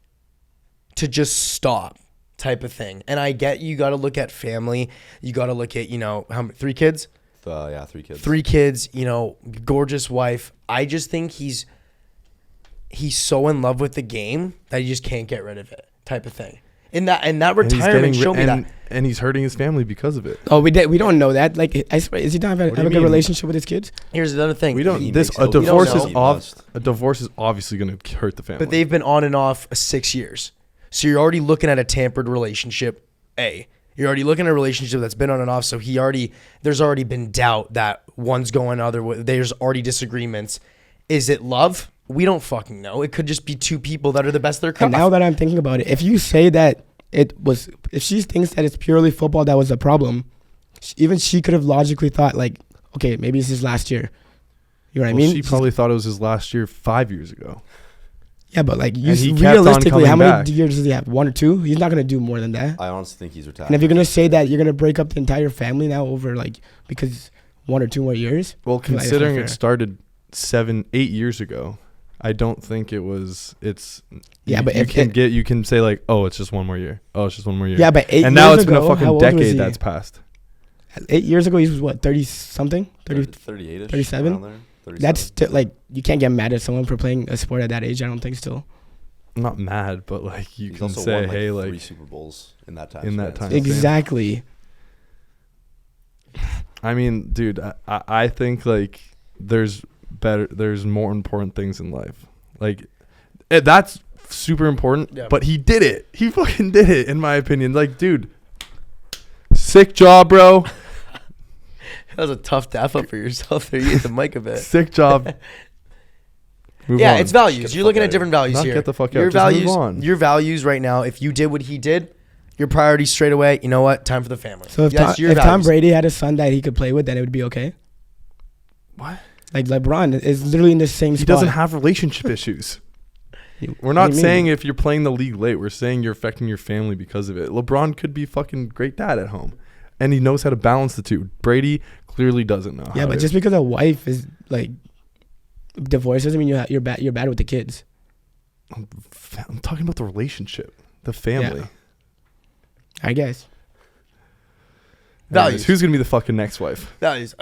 to just stop type of thing. And I get you got to look at family. You got to look at, how many, 3 kids? 3 kids. 3 kids, gorgeous wife. I just think he's so in love with the game that he just can't get rid of it type of thing. And that retirement showed me that. And he's hurting his family because of it. Oh, we don't know that. Like, is he not having a good relationship with his kids? Here's another thing. We don't. He A divorce is obviously going to hurt the family. But they've been on and off 6 years. So you're already looking at a tampered relationship. You're already looking at a relationship that's been on and off. So there's already been doubt that one's going other way. There's already disagreements. Is it love? We don't fucking know. It could just be 2 people that are the best of their craft. And now that I'm thinking about it, if you say that if she thinks that it's purely football that was the problem, even she could have logically thought like, okay, maybe it's his last year. You know what I mean? She probably thought it was his last year 5 years ago. Yeah, but like realistically, how many years does he have? 1 or 2? He's not gonna do more than that. I honestly think he's retired. And if you're gonna say that you're gonna break up the entire family now over because 1 or 2 more years. Well, considering it started 7-8 years ago, I don't think it was. Yeah, but you can say like, oh, it's just 1 more year. Oh, it's just 1 more year. Yeah, but 8 years ago, and now it's been a fucking decade that's passed. 8 years ago, he was what, 30 something, 38ish, 37. That's still like, you can't get mad at someone for playing a sport at that age. I don't think still. I'm not mad, but like he's can also say, won, hey, 3 Super Bowls in that time. Exactly. I mean, dude, I think like there's more important things in life. Like that's super important, yeah. But he did it. He fucking did it, in my opinion. Like, dude, sick job, bro. That was a tough daff up for yourself there. You hit the mic a bit. Sick job. Move yeah, on. it's values. You're looking at different values here. Get the fuck out. Your Just values, move on. your values right now. If you did what he did, your priorities straight away. You know what? Time for the family. So if Tom Brady had a son that he could play with, then it would be okay. What? Like LeBron is literally in the same spot. He doesn't have relationship issues. We're not saying if you're playing the league late. We're saying you're affecting your family because of it. LeBron could be fucking great dad at home, and he knows how to balance the two. Brady clearly doesn't know. Yeah, but just because a wife is like divorced doesn't mean you're bad with the kids. I'm talking about the relationship, the family. Yeah. I guess. Values. Who's gonna be the fucking next wife? Values.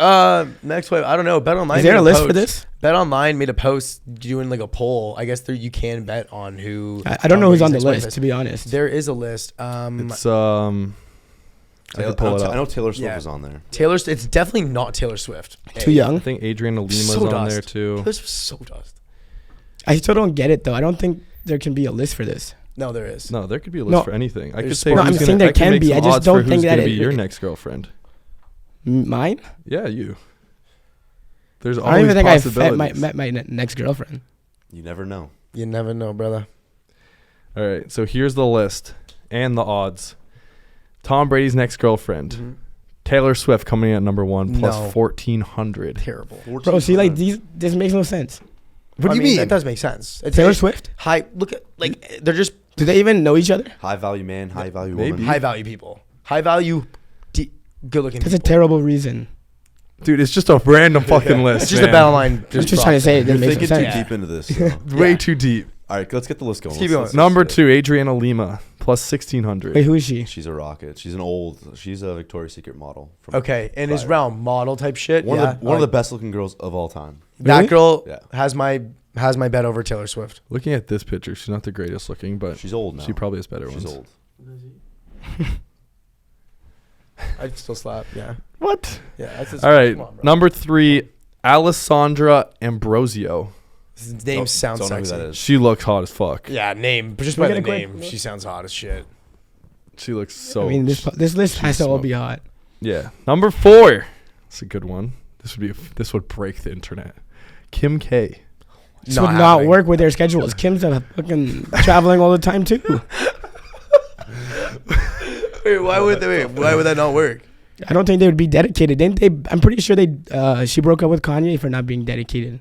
Next wife. I don't know. Bet Online. Is there a list for this? Bet Online made a post doing like a poll. I guess you can bet on who. I don't know who's on the list, to be honest. There is a list. It's I know Taylor Swift was on there. It's definitely not Taylor Swift. Too young. I think Adriana Lima's on there too. This was so dust. I still don't get it though. I don't think there can be a list for this. No, there is. No, there could be a list for anything. I could say. I'm saying there can be. I just don't think that be your next girlfriend. Mine? Yeah, you. There's I don't always even think possibilities. I've met my next girlfriend. You never know. You never know, brother. All right, so here's the list and the odds. Tom Brady's next girlfriend. Mm-hmm. Taylor Swift coming in at number 1 plus 1,400. Terrible. Bro, see, like this makes no sense. What do you mean? That does make sense. Taylor Swift? Look at they're just. Do they even know each other? High value man, high value woman. High value people. High value, good looking. That's a terrible reason. Dude, it's just a random fucking list. It's just a battle line. I'm just trying to say it. You're Makes thinking sense. too deep into this. Way too deep. All right, let's get the list going. Keep going. Number 2, Adriana Lima plus 1,600. Wait, who is she? She's a rocket. She's a Victoria's Secret model. Okay, in his realm, model type shit. One of the best looking girls of all time. That girl Yeah. has my bet over Taylor Swift. Looking at this picture, she's not the greatest looking, but she's old now. She probably has better ones. She's old. I'd still slap. Yeah. What? Yeah. All right. Number 3, Alessandra Ambrosio. His name sounds don't know who sexy. that is. She looks hot as fuck. Yeah, name. But just Look by at the it quick. name, she sounds hot as shit. She looks so. I mean, this list has to all smoked. be hot. Yeah. Number 4. It's a good one. This would break the internet. Kim K. This would not work with their schedules. Kim's fucking traveling all the time too. Why would that not work? I don't think they would be dedicated. Didn't they? I'm pretty sure she broke up with Kanye for not being dedicated.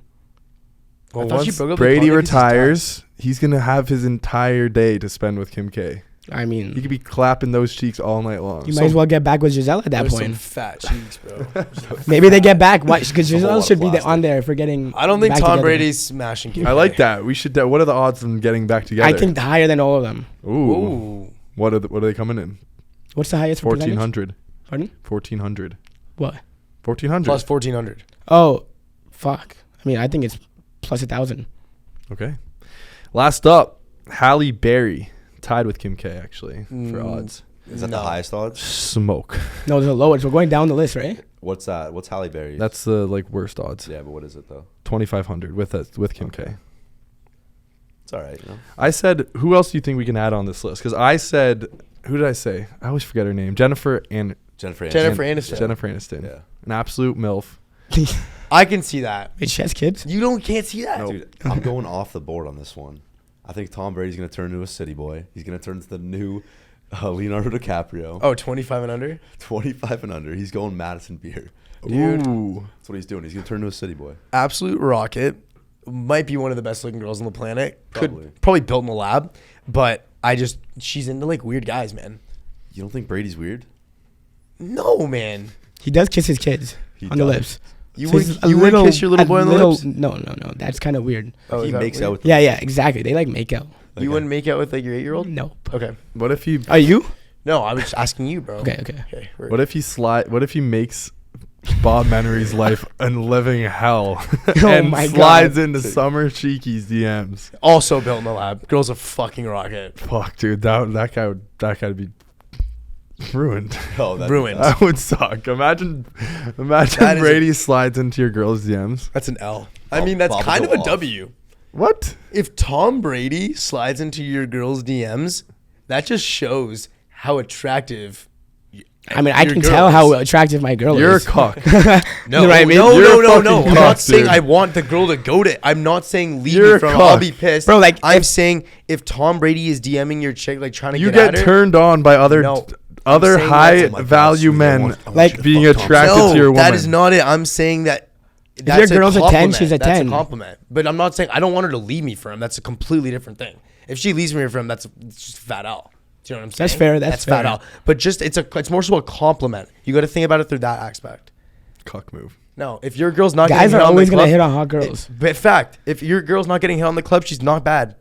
Well, I once thought she broke up with Brady Kanye 'cause he's retires, he's gonna have his entire day to spend with Kim K. I He mean, could be clapping those cheeks all night long. you might as well get back with Giselle at that There's some point. fat cheeks, bro. Maybe they get back. Why? Because a whole Giselle lot of should be plastic. on there for getting. I don't think back Tom together. Brady's smashing Kim I K. like that. We should. What are the odds of them getting back together? I think higher than all of them. Ooh. Ooh. What are they coming in? What's the highest for percentage? 1400. Pardon? 1400. What? 1400. Plus 1,400. Oh, fuck. I mean, I think it's plus 1,000. Okay. Last up, Halle Berry, tied with Kim K actually for odds. Is that the highest odds? Smoke. No, there's a lowest. We're going down the list, right? What's that? What's Halle Berry? That's the worst odds. Yeah, but what is it though? 2500 with Kim K. It's all right. You know? I said, who else do you think we can add on this list? Because I said, who did I say? I always forget her name. Jennifer Aniston. Jennifer Aniston. Yeah. An absolute MILF. I can see that. Wait, she has kids? You can't see that. Dude, I'm going off the board on this one. I think Tom Brady's going to turn into a city boy. He's going to turn into the new Leonardo DiCaprio. Oh, 25 and under? 25 and under. He's going Madison beer. Dude. Ooh. That's what he's doing. He's going to turn into a city boy. Absolute rocket. Might be one of the best looking girls on the planet. Probably. Probably built in the lab. But she's into weird guys, man. You don't think Brady's weird? No, man. He does kiss his kids He on the does. lips. You So would it's a kiss your little boy on the lips? No. That's kind of weird. Oh, He is that makes weird? out with Yeah, exactly. They make out. You wouldn't make out with your 8-year-old? Nope. Okay. What if he? Are you? No, I was just asking you, bro. Okay. Okay. What if he makes Bob Menery's life a living hell and my slides God. into Summer Cheeky's DMs? Also built in the lab. Girl's a fucking rocket. Fuck, dude, that guy would be ruined. Oh, that'd Ruined. be bad. That would suck. Imagine That is Brady slides into your girl's DMs. That's an L. Bob- I mean, that's Bob would kind of go a off. W. What? If Tom Brady slides into your girl's DMs, that just shows how attractive. I mean, I your can girl tell is. how attractive my girl You're a is. cock. No, You know what I mean? no. You're a I'm fucking not cock, saying dude. I want the girl to go to. I'm not saying leave You're me a from. cock. I'll be pissed, Bro, like, I'm if- saying if Tom Brady is DMing your chick, trying to You get get at her, turned on by other No. other I'm saying high that's- Oh my God, value sweetie, I men want you like, to being fuck Tom attracted no, to your woman. that is not it. I'm saying that. That's your girl's a 10, compliment. she's a That's 10. a compliment. But I'm not saying I don't want her to leave me for him. That's a completely different thing. If she leaves me for him, it's just fat out. Do you know what I'm saying? That's fair, that's fat fair. out. But just it's more so a compliment. You got to think about it through that aspect. Cock move. No, if your girl's not Guys getting are hit on always the gonna club, hit on hot girls. But fact, if your girl's not getting hit on the club, she's not bad.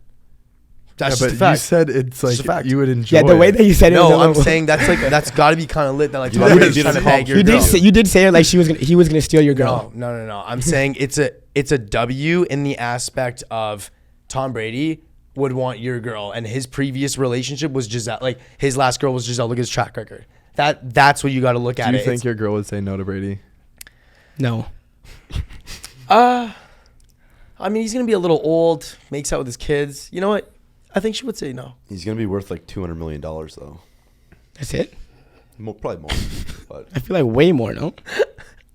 That's Yeah, just but a you fact. said it's Just a like fact. you would enjoy. Yeah, the way it. that you said it. was No, a I'm little- saying that's got to be kind of lit. That You Tom did Brady's say trying to it. bag your you girl. did say it like he was gonna steal your girl. No. I'm saying it's a W in the aspect of Tom Brady would want your girl, and his previous relationship was Giselle. Like his last girl was Giselle. Look at his track record. That's what you got to look at. Do you it. think your girl would say no to Brady? No. I mean, he's gonna be a little old. Makes out with his kids. You know what? I think she would say no. He's going to be worth like $200 million though. That's it. Probably more. But I feel like way more. No.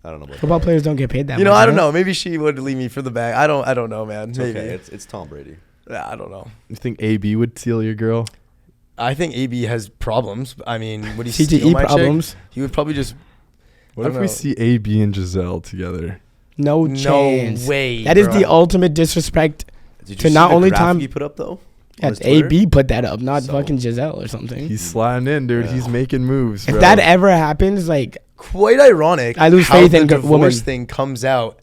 I don't know. About Football players don't get paid that much. You know, I don't huh? know. Maybe she would leave me for the bag. I don't know, man. It's Maybe. okay. It's Tom Brady. Yeah, I don't know. You think AB would steal your girl? I think AB has problems. I mean, would he CTE steal my problems. chick? He would probably just. What I if don't we know. see AB and Giselle together? No No chance. way. That is bro. the ultimate disrespect. Did To see not the only graphic Tom- he put up though? Yeah, On his Twitter? AB put that up, not So- fucking Giselle or something. He's sliding in, dude. Yeah. He's making moves. If bro. that ever happens, like Quite ironic. I lose how faith the in divorce women. thing comes out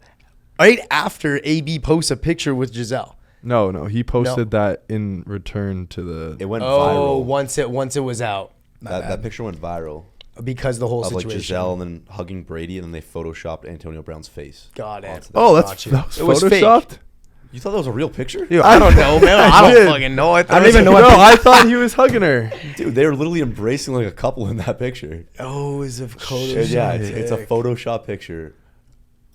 right after AB posts a picture with Giselle. No, he posted that in return to the. It went Oh, viral. once it was out. My That bad. picture went viral Because the whole of like situation. Giselle and then hugging Brady, and then they photoshopped Antonio Brown's face. Got it. onto Oh, that. that's Gotcha. that was It was fake. photoshopped. You thought that was a real picture? Dude, I don't know, man. I I don't did. fucking know. I don't even know No, what. I thought he was hugging her. Dude, they were literally embracing like a couple in that picture. Oh, is a Yeah, it's a Photoshop picture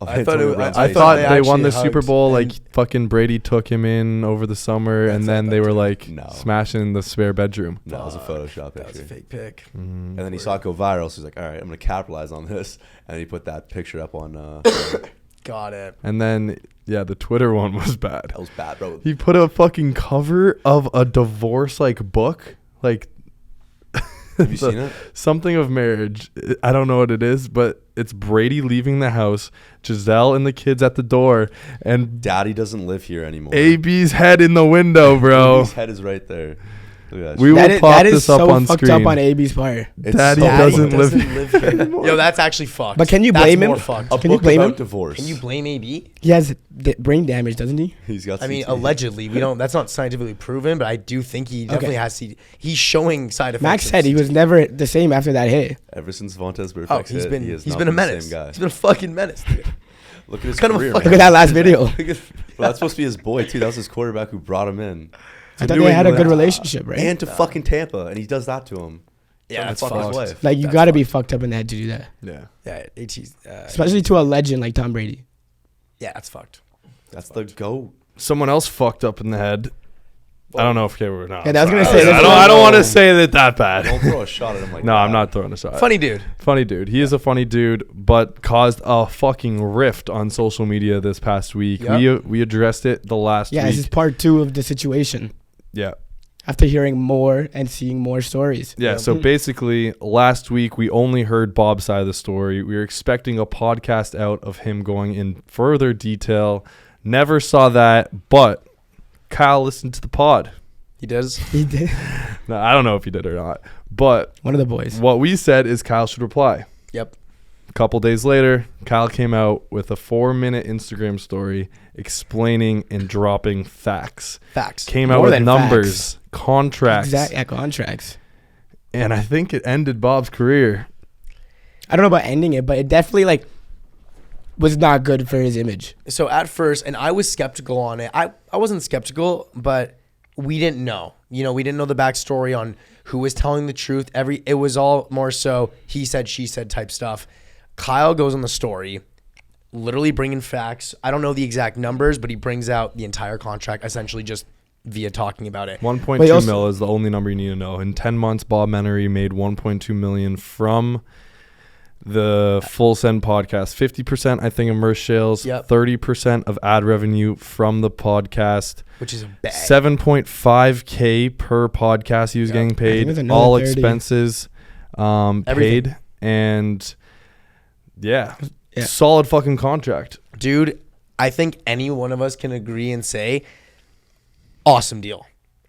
I thought it- I They thought they won actually the Super hugged, Bowl. Like and- fucking Brady took him in over the summer, and then they were like No. smashing the spare bedroom. No, it was a Photoshop That was a picture. fake pic. And then he saw it go viral, so he's like, all right, I'm going to capitalize on this. And he put that picture up on... Got it. And then the Twitter one was bad. that was bad, bro. He put a fucking cover of a divorce book, like Have you seen it? something of marriage. I don't know what it is, but it's Brady leaving the house, Giselle and the kids at the door, and Daddy doesn't live here anymore. AB's head in the window, bro. His head is right there. Look at that We shit. will pop that is this up so on fucked screen. up on AB's part. It's Daddy so doesn't fucked. live here anymore. Yo, that's actually fucked. But can you That's blame him? more fucked. A Can you book blame about him? divorce. Can you blame AB? He has brain damage, doesn't he? He's got I mean, CTE. allegedly, we don't. That's not scientifically proven, but I do think he definitely has. He's showing side effects. Max of said he was never the same after that hit. Ever since Vontaze Burfict's Oh, hit, he has he's not been a the menace. Same guy. He's been a fucking menace, dude. Look at his kind of a career. fucking- Look at that last video. Bro, that's supposed to be his boy too. That was his quarterback who brought him in. I To thought New they had a England good relationship, right? And to fucking Tampa, and he does that to him. Yeah, that's fuck his fucked. wife. Like you That's got to be fucked. fucked up in the head to do that, Yeah. Yeah, AT's. especially to a legend like Tom Brady. Yeah, that's fucked. That's the GOAT. Someone else fucked up in the head. I don't know if we're not. Yeah, I was gonna Sorry. say, I that's don't. I don't not- want to say that bad. Don't throw a shot at him like No, that. I'm not throwing a shot. Funny dude. Funny dude. He is a funny dude, but caused a fucking rift on social media this past week. Yep. We addressed it the last Yeah, this is week. part 2 of the situation. Yeah. After hearing more and seeing more stories. Yeah, so basically last week we only heard Bob's side of the story. We were expecting a podcast out of him going in further detail. Never saw that, but Kyle listened to the pod. He does. He did. No, I don't know if he did or not, but One of the boys. what we said is Kyle should reply. Yep. A couple days later, Kyle came out with a 4-minute Instagram story explaining and dropping facts. Facts. Came out More with than numbers, contracts, Exact, yeah, contracts. and I think it ended Bob's career. I don't know about ending it, but it definitely was not good for his image. So at first, and I was skeptical on it. I wasn't skeptical, but we didn't know. You know, we didn't know the backstory on who was telling the truth. It was all more so he said, she said type stuff. Kyle goes on the story, literally bringing facts. I don't know the exact numbers, but he brings out the entire contract essentially just via talking about it. 1.2 mil is the only number you need to know. In 10 months, Bob Menery made 1.2 million from the Full Send podcast. 50%, I think, of merch sales. Yep. 30% of ad revenue from the podcast. Which is a bag. 7.5K per podcast he was getting I think paid. it's another All 30. expenses Everything. paid. And Yeah. solid fucking contract. Dude, I think any one of us can agree and say, awesome deal.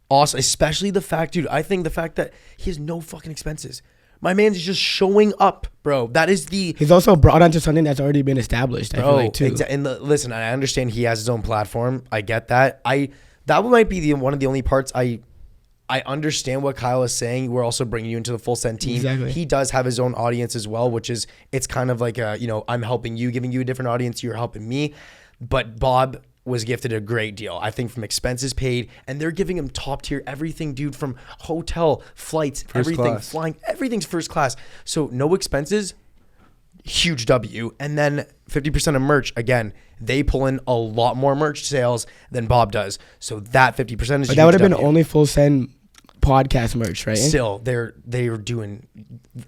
Awesome. Especially the fact, dude, I think the fact that he has no fucking expenses. My man's just showing up, bro. That is the... He's also brought onto something that's already been established, I feel like, too. And listen, I understand he has his own platform. I get that. That might be one of the only parts I understand what Kyle is saying. We're also bringing you into the Full Send team. Exactly. He does have his own audience as well, which is, it's kind of like I'm helping you, giving you a different audience. You're helping me. But Bob was gifted a great deal, I think, from expenses paid, and they're giving him top tier everything, dude, from hotel, flights, everything, class. flying, everything's first class. So no expenses, huge W. And then 50% of merch, again, they pull in a lot more merch sales than Bob does. So that 50% is But that would have been W. only Full Send podcast merch, right? Still, they're doing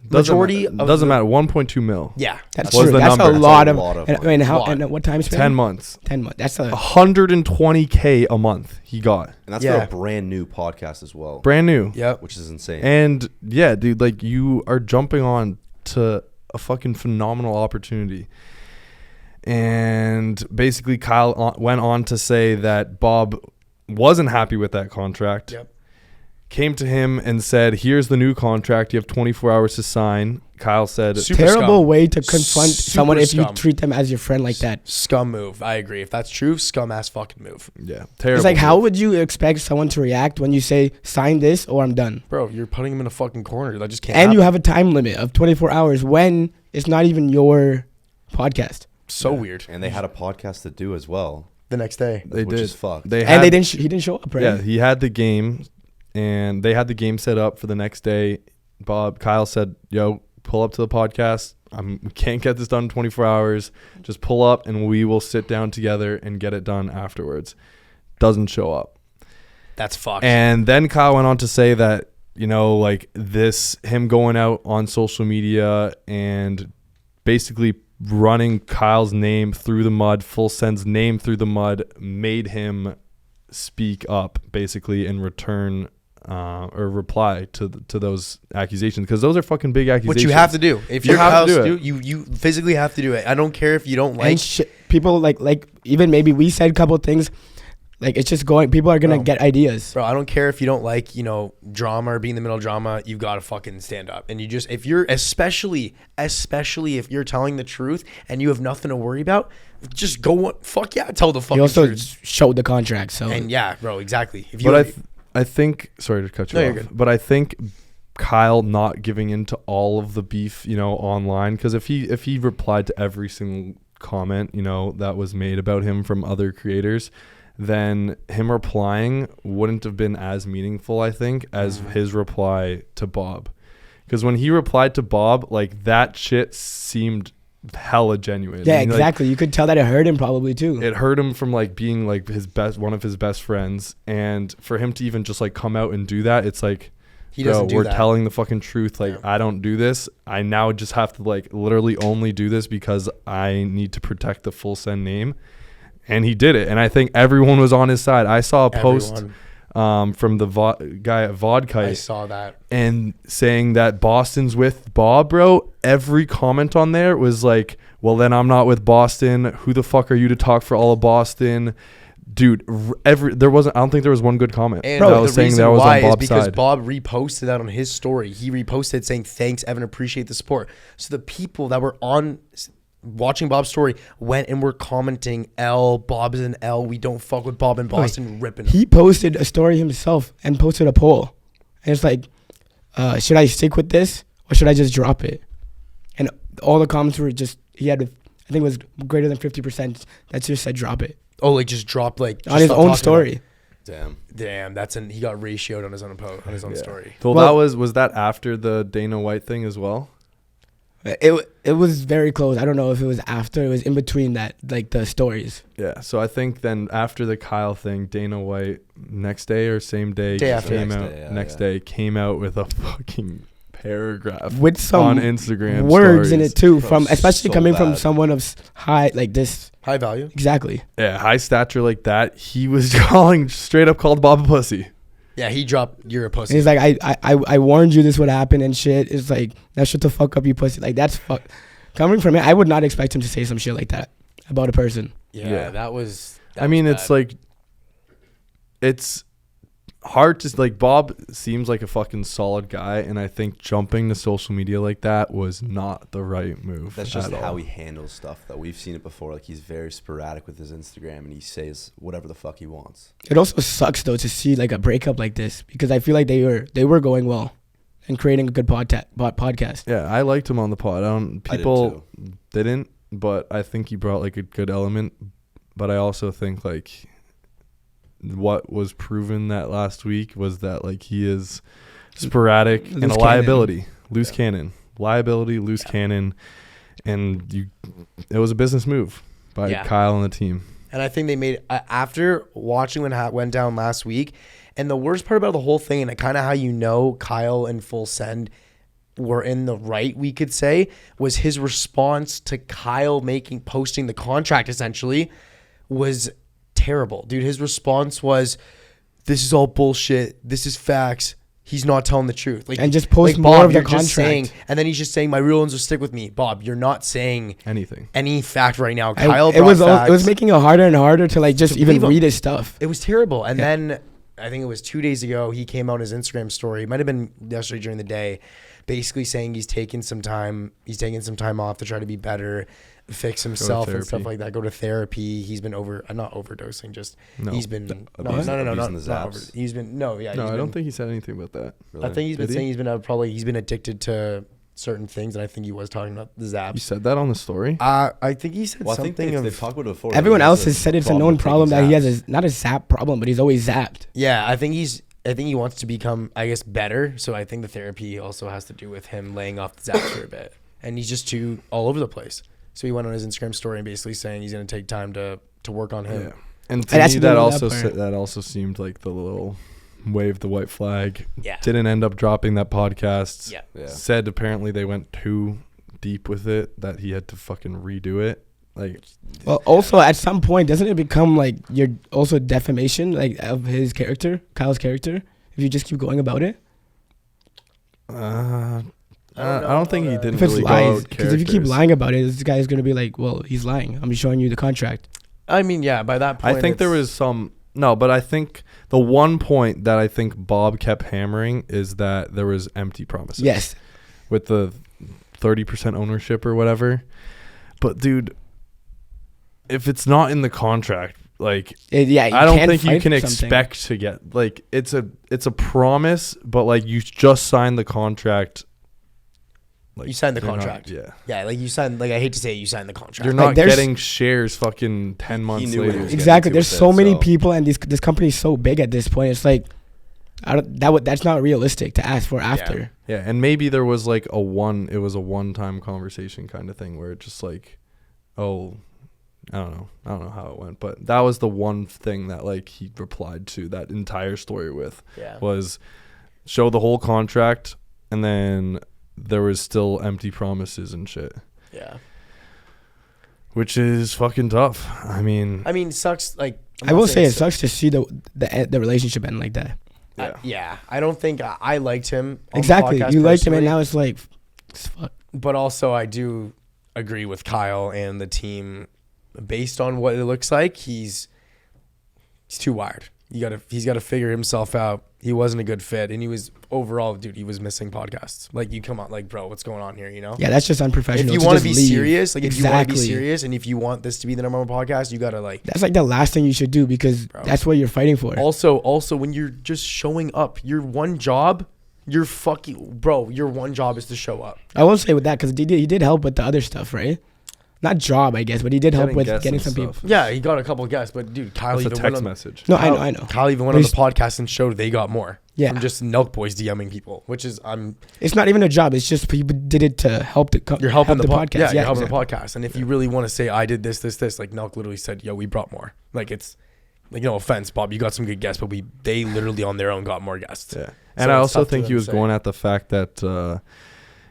majority of Doesn't matter. 1.2 mil. Yeah, That's was true. the That's number. a lot of. That's a lot of And, money. and how? Lot. And what time span? 10 months. 10 months. That's a. 120K a month he got. And that's Yeah. for a brand new podcast as well. Brand new. Yep. Which is insane. And yeah, dude, you are jumping on to a fucking phenomenal opportunity. And basically Kyle went on to say that Bob wasn't happy with that contract. Yep. Came to him and said, here's the new contract. You have 24 hours to sign. Kyle said, Super terrible scum. way to confront Super someone if you scum. treat them as your friend like that. Scum move. I agree. If that's true, scum ass fucking move. yeah, terrible. It's like, how would you expect someone to react when you say, sign this or I'm done? Bro, you're putting him in a fucking corner. That just can't And happen. you have a time limit of 24 hours when it's not even your podcast. So weird. And they had a podcast to do as well. The next day. They which did. is fucked. They And had, he didn't show up, right? Yeah, he had the game, and they had the game set up for the next day. Kyle said, yo, pull up to the podcast. we can't get this done in 24 hours. Just pull up and we will sit down together and get it done afterwards. Doesn't show up. That's fucked. And then Kyle went on to say that, you know, like him going out on social media and basically running Kyle's name through the mud, Full Send's name through the mud, made him speak up basically in return or reply to those accusations, because those are fucking big accusations. Which you have to do. If you're have to Kyle's do it. you physically have to do it. I don't care if you don't like. And people like even maybe we said a couple things. Like, it's just going. People are gonna get ideas. Bro, I don't care if you don't like, you know, drama or being in the middle of drama. You've got to fucking stand up. And you just, if you're, especially if you're telling the truth and you have nothing to worry about, just go. Fuck yeah, tell the fucking truth. You also showed the contract, so. And yeah, bro, exactly. If you, but I think, sorry to cut you No, off, you're good. but I think Kyle not giving into all of the beef, you know, online, because if he replied to every single comment, you know, that was made about him from other creators, then him replying wouldn't have been as meaningful, I think, as his reply to Bob. Because when he replied to Bob, like, that shit seemed hella genuine. Yeah, I mean, exactly. You could tell that it hurt him probably too. It hurt him from like being like one of his best friends, and for him to even just like come out and do that, it's like, he doesn't do we're that. telling the fucking truth. Like, Yeah. I don't do this. I now just have to like literally only do this because I need to protect the Full Send name. And he did it. And I think everyone was on his side. I saw a post from the guy at Vodkite. I saw that. And saying that Boston's with Bob, bro. Every comment on there was like, well, then I'm not with Boston. Who the fuck are you to talk for all of Boston? Dude, I don't think there was one good comment. And that was the saying reason that was why on Bob's is because side. Bob reposted that on his story. He reposted saying, thanks, Evan, appreciate the support. So the people that were on watching Bob's story went and were commenting, Bob is an L. We don't fuck with Bob in Boston, ripping him. He posted a story himself and posted a poll. And it's like, should I stick with this or should I just drop it? And all the comments were just, I think it was greater than 50% that just said drop it. Oh, like just dropped like On his own story. Damn. Damn, he got ratioed on his own story. Well, Well- was that after the Dana White thing as well? It was very close. I don't know if it was after. It was in between that, like the stories. Yeah, so I think then after the Kyle thing, Dana White next day or same day, Day after. next day came out with a fucking paragraph With some on Instagram words in stories. it too, Bro, from especially so coming from bad. someone of high like this. High value. Exactly. Yeah, high stature like that. He was straight up called Bob a pussy. Yeah, he dropped, you're a And pussy. he's like, I warned you this would happen and shit. It's like, now shut the fuck up, you pussy. Like, that's fuck. Coming from it, I would not expect him to say some shit like that about a person. Yeah, that was. I mean, it's like, it's hard to, like, Bob seems like a fucking solid guy, and I think jumping to social media like that was not the right move. That's just at how all. he handles stuff, though. We've seen it before. Like, he's very sporadic with his Instagram, and he says whatever the fuck he wants. It also sucks though to see like a breakup like this, because I feel like they were going well and creating a good podcast. Yeah, I liked him on the pod. I did People didn't, but I think he brought like a good element. But I also think like what was proven that last week was that like he is sporadic and a Loose liability, loose cannon, loose cannon, and it was a business move by Kyle and the team. And I think they made after watching what went down last week. And the worst part about the whole thing, and kind of how you know Kyle and Full Send were in the right, we could say, was his response to Kyle posting the contract essentially was terrible. Dude, his response was, this is all bullshit. This is facts. He's not telling the truth. Like, And just post like, more Bob, of the you're just contract. and then he's just saying, my real ones will stick with me. Bob, you're not saying Anything. any fact right now. And Kyle it was facts. making it harder and harder to like just To even believe him. read his stuff. It was terrible. And then I think it was 2 days ago, he came out on his Instagram story. It might have been yesterday during the day, basically saying he's taking some time off to try to be better, fix himself and stuff like that. Go to therapy. He's been not overdosing, just he's been abusing the not zaps. over. He's been I don't think he said anything about that. I think he's been Did he? saying he's been addicted to certain things, and I think he was talking about the You zaps. said that on the story? I think he said Well, I think something they've of talked about it before. Everyone He else a has said it's a problem known with problem taking that he has zaps. not a zap problem, but he's always zapped. yeah. I think he wants to become, I guess, better. So I think the therapy also has to do with him laying off the zaps for a bit and he's just too all over the place. So he went on his Instagram story and basically saying he's going to take time to work on him. Yeah. And to me, that also seemed like the little wave the white flag. Yeah. Didn't end up dropping that podcast. Yeah. Said apparently they went too deep with it, that he had to fucking redo it. Like, well, also at some point, doesn't it become like you're also defamation, like of his character, Kyle's character, if you just keep going about it? I don't think he didn't If it's really lies, go because if you keep lying about it, this guy's gonna be like, well, he's lying. I'm showing you the contract. I mean, yeah. By that point, I think there was some. No, but I think the one point that I think Bob kept hammering is that there was empty promises. Yes. With the 30% ownership or whatever. But dude, if it's not in the contract, like, I don't think you can expect to get, like, it's a promise, but like you just signed the contract. Like, you signed the contract. Yeah, like you signed. Like I hate to say it, you signed the contract. You're not getting shares fucking 10 months later. Exactly. There's so many people, and this company is so big at this point. It's like, that's not realistic to ask for after. Yeah, and maybe there was like it was a one-time conversation kind of thing where it just like, oh, I don't know how it went, but that was the one thing that like he replied to that entire story with. Was show the whole contract, and then there was still empty promises and shit. Yeah. Which is fucking tough. I mean, it sucks. Like, I will say it sucks to see the relationship end like that. Yeah. I don't think I liked him. Exactly. You liked him, and now it's like, fuck. But also, I do agree with Kyle and the team. Based on what it looks like, he's too wired. He's got to figure himself out. He wasn't a good fit, and he was overall, dude. He was missing podcasts. Like, you come on, like, bro, what's going on here? You know? Yeah, that's just unprofessional. If you want to be serious, like, if you want to be serious, and if you want this to be the number one podcast, you gotta like. That's like the last thing you should do, because that's what you're fighting for. Also, when you're just showing up, your one job, your one job is to show up. I won't say with that, because he did help with the other stuff, right? Not job, I guess, but he did help with getting some people. Yeah, he got a couple of guests, but dude, Kyle that's even a text message. No, I know. Kyle even went on the podcast and showed they got more. Yeah, from just Nelk boys DMing people, which is It's not even a job. It's just people did it to help you're helping the podcast. Yeah, you're helping the podcast. And if you really want to say I did this, like Nelk literally said, yo, we brought more. Like, it's like, no offense, Bob, you got some good guests, but they literally on their own got more guests. Yeah, and I also think he was going at the fact that.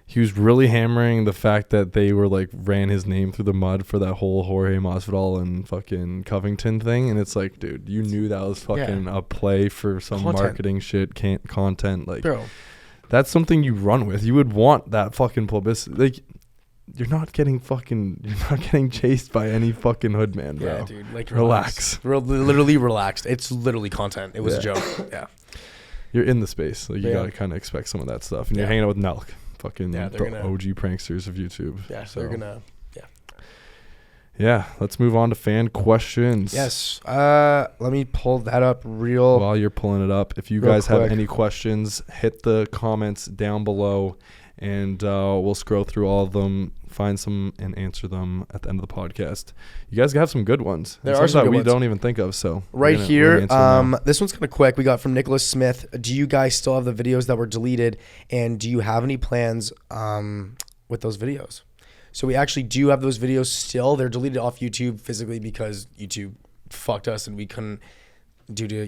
He was really hammering the fact that they were like ran his name through the mud for that whole Jorge Masvidal and fucking Covington thing, and it's like, dude, you knew that was fucking a play for some marketing shit, content. Like, bro, that's something you run with. You would want that fucking publicity. Like, you're not getting chased by any fucking hood man, bro. Yeah, dude, like relax. Literally relaxed. It's literally content. It was a joke. Yeah, you're in the space, like you gotta kind of expect some of that stuff, and you're hanging out with Nelk. Fucking the OG pranksters of YouTube. Yeah, so they're gonna. Yeah, let's move on to fan questions. Yes. Let me pull that up while you're pulling it up. If you guys have any questions, hit the comments down below, and we'll scroll through all of them, find some, and answer them at the end of the podcast. You guys have some good ones. There are some that good we ones. don't even think of. So right here, this one's kind of quick. We got from Nicholas Smith. Do you guys still have the videos that were deleted, and do you have any plans with those videos? So we actually do have those videos still. They're deleted off YouTube physically because YouTube fucked us and we couldn't, due to,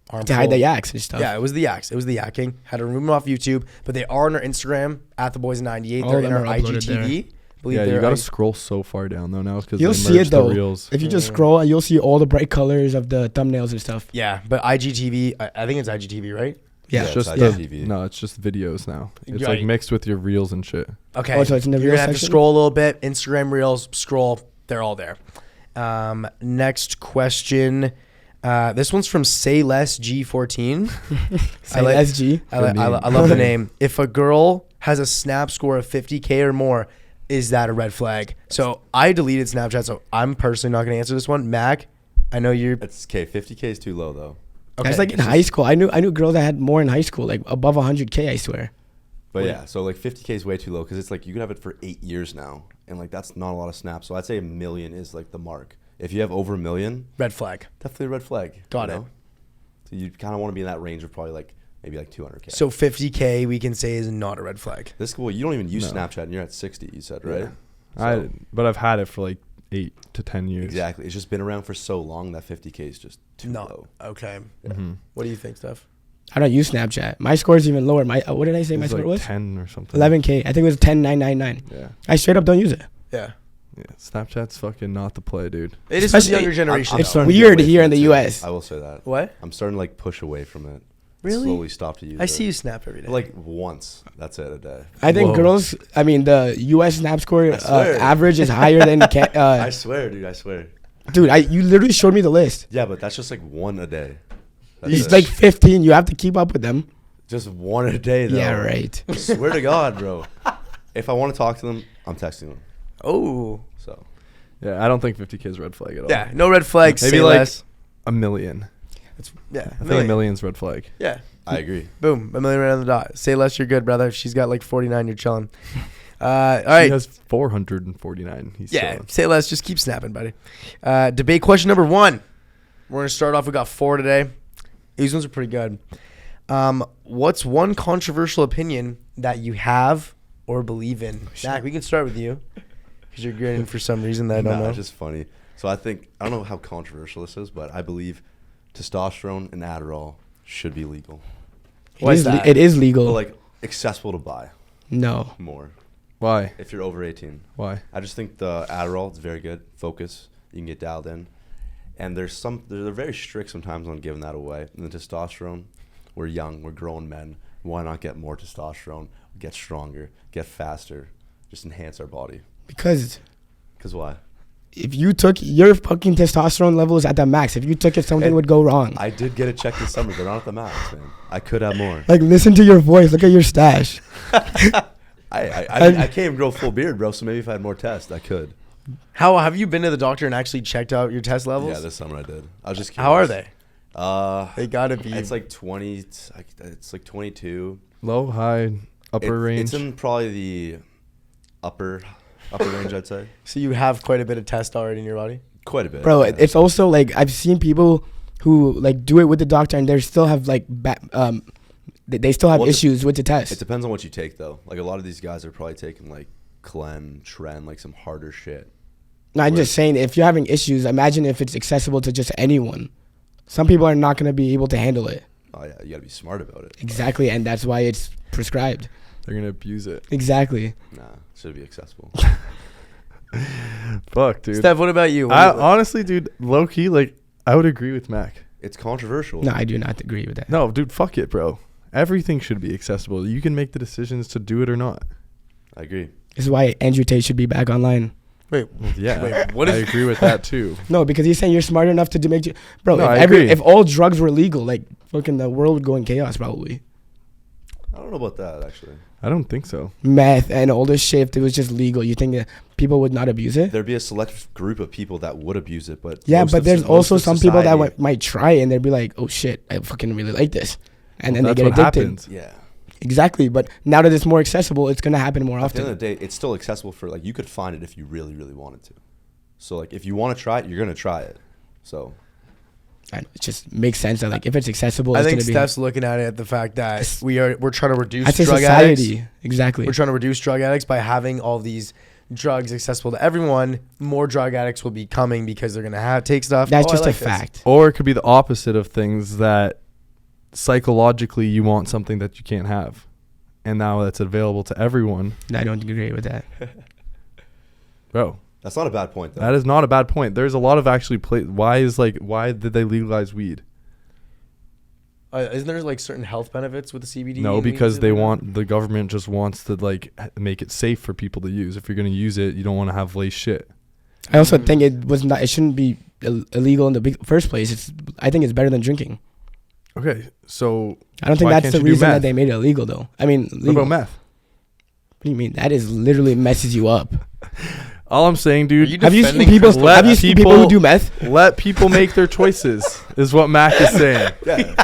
harmful. To hide the yaks and stuff. Yeah, it was the yaks. It was the yakking. Had to remove them off YouTube, but they are on our Instagram at @theboys98. They're in our IGTV. Yeah, you gotta scroll so far down though now because you'll see it though. Reels. If you just scroll, you'll see all the bright colors of the thumbnails and stuff. Yeah, but IGTV, I think it's IGTV, right? Yeah, it's just IGTV. No, it's just videos now. It's like mixed with your reels and shit. Okay, so it's in the you're gonna have section? to scroll a little bit. Instagram reels, scroll. They're all there. Next question. This one's from Say Less G14. Say Less G. I love the name. If a girl has a snap score of 50K or more, is that a red flag? So I deleted Snapchat, so I'm personally not going to answer this one. Mac, I know you're. It's okay. 50K is too low though. Okay. That's like in high school. I knew girls that had more in high school, like above 100K, I swear. But yeah, so like 50K is way too low because it's like you could have it for 8 years now, and like that's not a lot of snaps. So I'd say 1 million is like the mark. If you have over 1 million, red flag. Definitely a red flag. Got it. So you kind of want to be in that range of probably like maybe like 200K. So 50K we can say is not a red flag. Well, you don't even use No. Snapchat, and you're at 60. You said, right? Yeah. But I've had it for like 8 to 10 years. Exactly. It's just been around for so long that 50K is just too No. low. Okay. Mm-hmm. What do you think, Steph? I don't use Snapchat. My score is even lower. My what did I say my score like was? 10 or something. 11K. I think it was 10,999. Yeah. I straight up don't use it. Yeah. Yeah. Snapchat's fucking not the play, dude. It is for the Especially- younger generation. I'm It's though. starting to get weird away here from in it the too. US. I will say that. What? I'm starting to like push away from it. Really? Slowly stop to use it. I see you snap every day. Like once. That's it a day. I think Whoa. girls. I mean, the U.S. Snap score swear. average is higher than. I swear, dude. I swear. Dude, you literally showed me the list. Yeah, but that's just like one a day. That's It's it. like 15. You have to keep up with them. Just one a day, though. Yeah, right. I swear to God, bro. If I want to talk to them, I'm texting them. Oh. So Yeah, I don't think 50K is a red flag at all. Yeah. No red flags. Maybe say like less. a million. Yeah. I think a million's red flag. Yeah. I agree. Boom. A million right on the dot. Say less. You're good, brother. If she's got like 49, you're chilling. All right. He has 449. He's Yeah, chilling. say less. Just keep snapping, buddy. Debate question number 1. We're going to start off. We got 4 today. These ones are pretty good. What's one controversial opinion that you have or believe in? Zach, we can start with you because you're grinning for some reason that I don't know. It's just funny. So I don't know how controversial this is, but I believe testosterone and Adderall should be legal. Why is that? It is legal. But like accessible to buy No. more Why? if you're over 18. Why? I just think the Adderall is very good. Focus. You can get dialed in. And they're very strict sometimes on giving that away. And the testosterone, we're young, we're grown men. Why not get more testosterone, get stronger, get faster, just enhance our body? Because Because why? if you took your fucking testosterone levels at the max, if you took it, something would go wrong. I did get it checked this summer. They're not at the max, man. I could have more. Like, listen to your voice. Look at your stash. I can't even grow a full beard, bro. So maybe if I had more tests, I could. How have you been to the doctor and actually checked out your test levels? Yeah, this summer I did. I was just curious. How are they? They They gotta be. It's like 20. It's like 22. Low, high, upper range. It's in probably the upper range, I'd say. So you have quite a bit of test already in your body. Quite a bit. Bro, yeah. it's also like I've seen people who like do it with the doctor and they still have like they still have Well, issues with the test. It depends on what you take, though. Like a lot of these guys are probably taking like Clem, Tren, like some harder shit. No, I'm just saying, if you're having issues, imagine if it's accessible to just anyone. Some people are not going to be able to handle it. Oh yeah, you gotta be smart about it. Exactly, and that's why it's prescribed. They're gonna abuse it. Exactly. Nah, should be accessible. Fuck, dude. Steph, what about you? Honestly, dude, low key, like I would agree with Mac. It's controversial. No, I do not agree with that. No, dude, fuck it, bro. Everything should be accessible. You can make the decisions to do it or not. I agree. This is why Andrew Tate should be back online. Wait, Yeah, Wait, what I is- agree with that too. No, because he's saying you're smart enough to make. Bro, No, I if agree. if all drugs were legal, like fucking the world would go in chaos probably. I don't know about that actually. I don't think so. Meth and all this shit, if it was just legal, you think that people would not abuse it? There'd be a select group of people that would abuse it, but Yeah, most but of there's most also of some people that society- might try and they'd be like, oh shit, I fucking really like this. And then they That's get what addicted. happens. Yeah. Exactly. But now that it's more accessible, it's going to happen more At the end often. of the day, it's still accessible for like you could find it if you really, really wanted to. So like if you want to try it, you're gonna try it. So And it just makes sense that like if it's accessible, I it's think going to be. Steph's looking at it at the fact that we're trying to reduce That's a drug society. addicts. Exactly. We're trying to reduce drug addicts by having all these drugs accessible to everyone. More drug addicts will be coming because they're gonna take stuff. That's Oh, I just like a this. fact. Or it could be the opposite of things that psychologically you want something that you can't have. And now that's available to everyone. I don't agree with that. Bro, that's not a bad point though. that is not a bad point. There's a lot of actually why did they legalize weed? Isn't there like certain health benefits with the CBD? No, and because weeds they and whatnot? want the government just wants to like make it safe for people to use. If you're going to use it, you don't want to have laced shit. I also think it shouldn't be illegal in the first place. I think it's better than drinking. Okay, so I don't think why that's can't the you do reason that meth? they made it illegal though. I mean, What legal. about meth? What do you mean? That is literally messes you up. All I'm saying, Are dude, you Have you seen defending people? let Have you seen people who do meth? let people make their choices, is what Mac is saying. Yeah.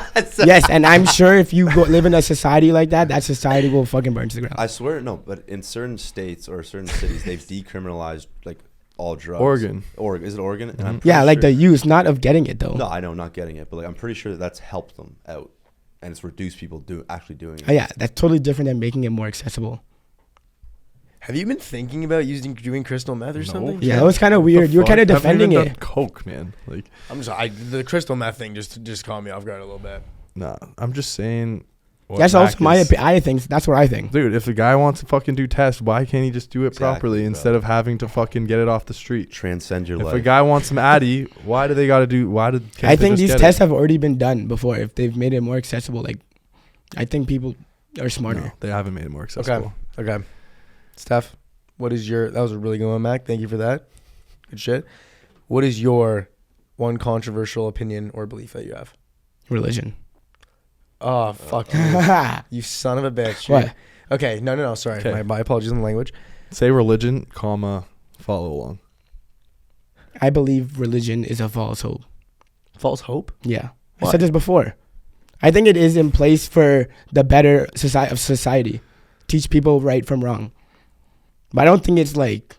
Yes, and I'm sure if you live in a society like that, that society will fucking burn to the ground. I swear no, but in certain states or certain cities, they've decriminalized like all drugs. Oregon. Is it Oregon? And I'm Yeah, pretty like sure- the use, not of getting it though. No, I know, not getting it, but like I'm pretty sure that's helped them out. and it's reduced people actually doing it. Oh, yeah, that's totally different than making it more accessible. Have you been thinking about doing crystal meth or something? Yeah, it was kind of weird. You were kind of defending it. Coke, man. Like, I'm sorry. The crystal meth thing just caught me off guard a little bit. nah. I'm just saying. That's also my opinion. I think that's what I think. Dude, if the guy wants to fucking do tests, why can't he just do it properly Exactly, instead of having to fucking get it off the street? Transcend your If life. a guy wants some Addy, why do they got to do? Can't I they think just these get tests it? have already been done before. If they've made it more accessible, like, I think people are smarter. No, they haven't made it more accessible. Okay. Steph, what is that was a really good one, Mac. Thank you for that. Good shit. What is your one controversial opinion or belief that you have? Religion. Oh, fuck you. You son of a bitch. What? Okay. No. Sorry. Okay. My apologies on the language. Say religion, comma, follow along. I believe religion is a false hope. False hope? Yeah. Why? I said this before. I think it is in place for the better society. Teach people right from wrong. But I don't think it's like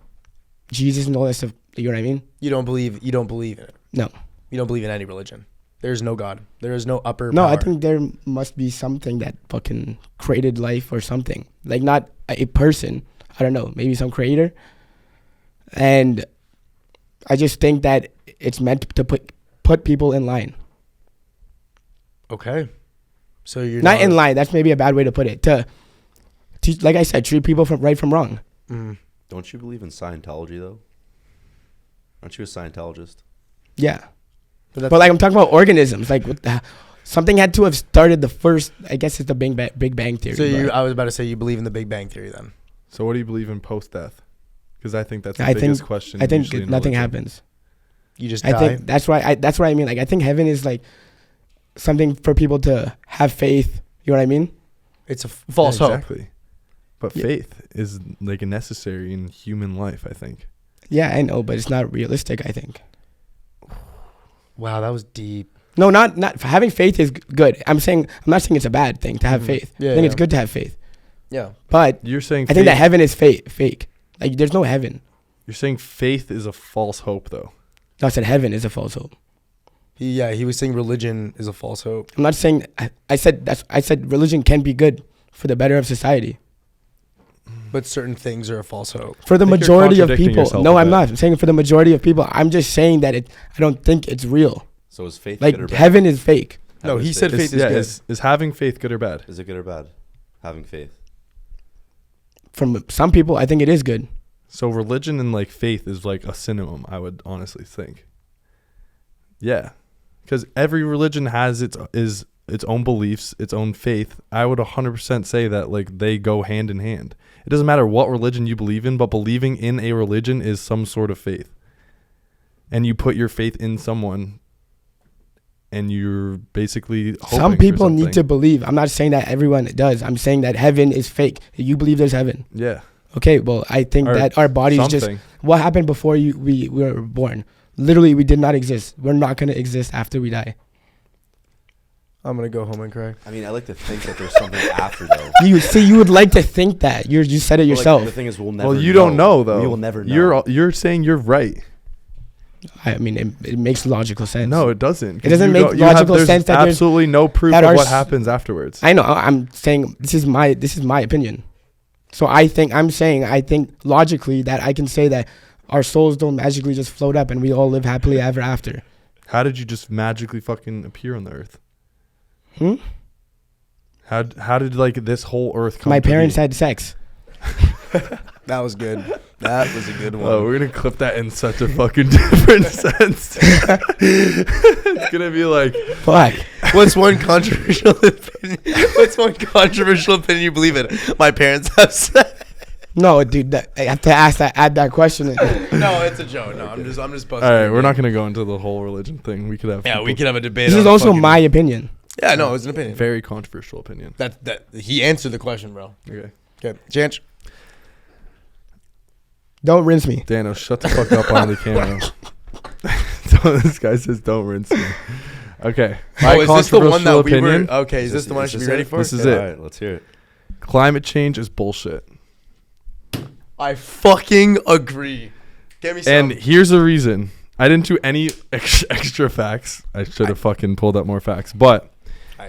Jesus and all that stuff. You know what I mean? You don't believe in it? No. You don't believe in any religion? There's no God. There is no upper No, power. I think there must be something that fucking created life or something. Like, not a person. I don't know. Maybe some creator. And I just think that it's meant to put people in line. Okay. So you're Not in line. That's maybe a bad way to put it. To teach, like I said, treat people right from wrong. Mm. Don't you believe in Scientology though? Aren't you a Scientologist? Yeah. But like, I'm talking about organisms. Like, something had to have started the first. I guess it's the Big Bang Theory. So I was about to say you believe in the Big Bang Theory then. So what do you believe in post-death? Because I think that's the I biggest think- question. I think usually in nothing religion. happens. You just I die. think that's why. That's what I mean. Like, I think heaven is like something for people to have faith. You know what I mean? It's a false hope. Exactly. But Yeah. faith is like a necessary in human life, I think. Yeah, I know, but it's not realistic. I think. Wow, that was deep. No, not having faith is good. I'm not saying it's a bad thing to have Mhm. faith. Yeah, I think yeah. it's good to have faith. Yeah. But You're saying I think that heaven is fake. Like, there's no heaven. You're saying faith is a false hope, though. No, I said heaven is a false hope. He was saying religion is a false hope. I'm not saying. I said religion can be good for the better of society. But certain things are a false hope. For the I think you're majority of contradicting people. yourself No, with I'm that. not. I'm saying for the majority of people. I'm just saying that I don't think it's real. So is faith Like, good or bad? heaven is fake. No, Heaven he is said fake. faith is good. Is having faith good or bad? Is it good or bad? Having faith. From some people, I think it is good. So religion and like faith is like a synonym, I would honestly think. Yeah. Because every religion has its own beliefs, its own faith. I would 100% say that like they go hand in hand. It doesn't matter what religion you believe in, but believing in a religion is some sort of faith. And you put your faith in someone and you're basically hoping Some for people need something. to believe. I'm not saying that everyone does. I'm saying that heaven is fake. You believe there's heaven. Yeah. Okay, well, I think Or that our bodies just... something. What happened before we were born? Literally, we did not exist. We're not going to exist after we die. I'm going to go home and cry. I mean, I like to think that there's something after though. You would like to think that. You said it But, yourself. Like, the thing is, we'll never. Well, you don't know though. We will never know. You're saying you're right. I mean, it makes logical sense. No, it doesn't. It doesn't You make don't- you have- logical there's sense that there's- absolutely no proof that of our what s- happens afterwards. I know. I'm saying this is my opinion. So I think logically that I can say that our souls don't magically just float up and we all live happily ever after. How did you just magically fucking appear on the earth? How did like this whole earth come? My to parents be? had sex. That was good. That was a good one. Oh, we're gonna clip that in such a fucking different sense. It's gonna be like, Fuck. What's one controversial opinion? What's one controversial opinion you believe in? My parents have sex. No, dude. I have to add that question in. No, it's a joke. No, I'm just all busting. right, we're not gonna go into the whole religion thing. We could have Yeah, we people- could have a debate. This is on also fucking- my opinion. Yeah, no, it's an opinion. very controversial opinion. That he answered the question, bro. Okay, Okay, Chance. Don't rinse me. Dano, shut the fuck up on the camera. This guy says, "Don't rinse me." Okay, Oh, is this the one that we were? opinion. Okay, is this the one I should be ready for? This is Yeah, it. All right, let's hear it. Climate change is bullshit. I fucking agree. Give me some. And here's the reason. I didn't do any extra facts. I should have fucking pulled up more facts. But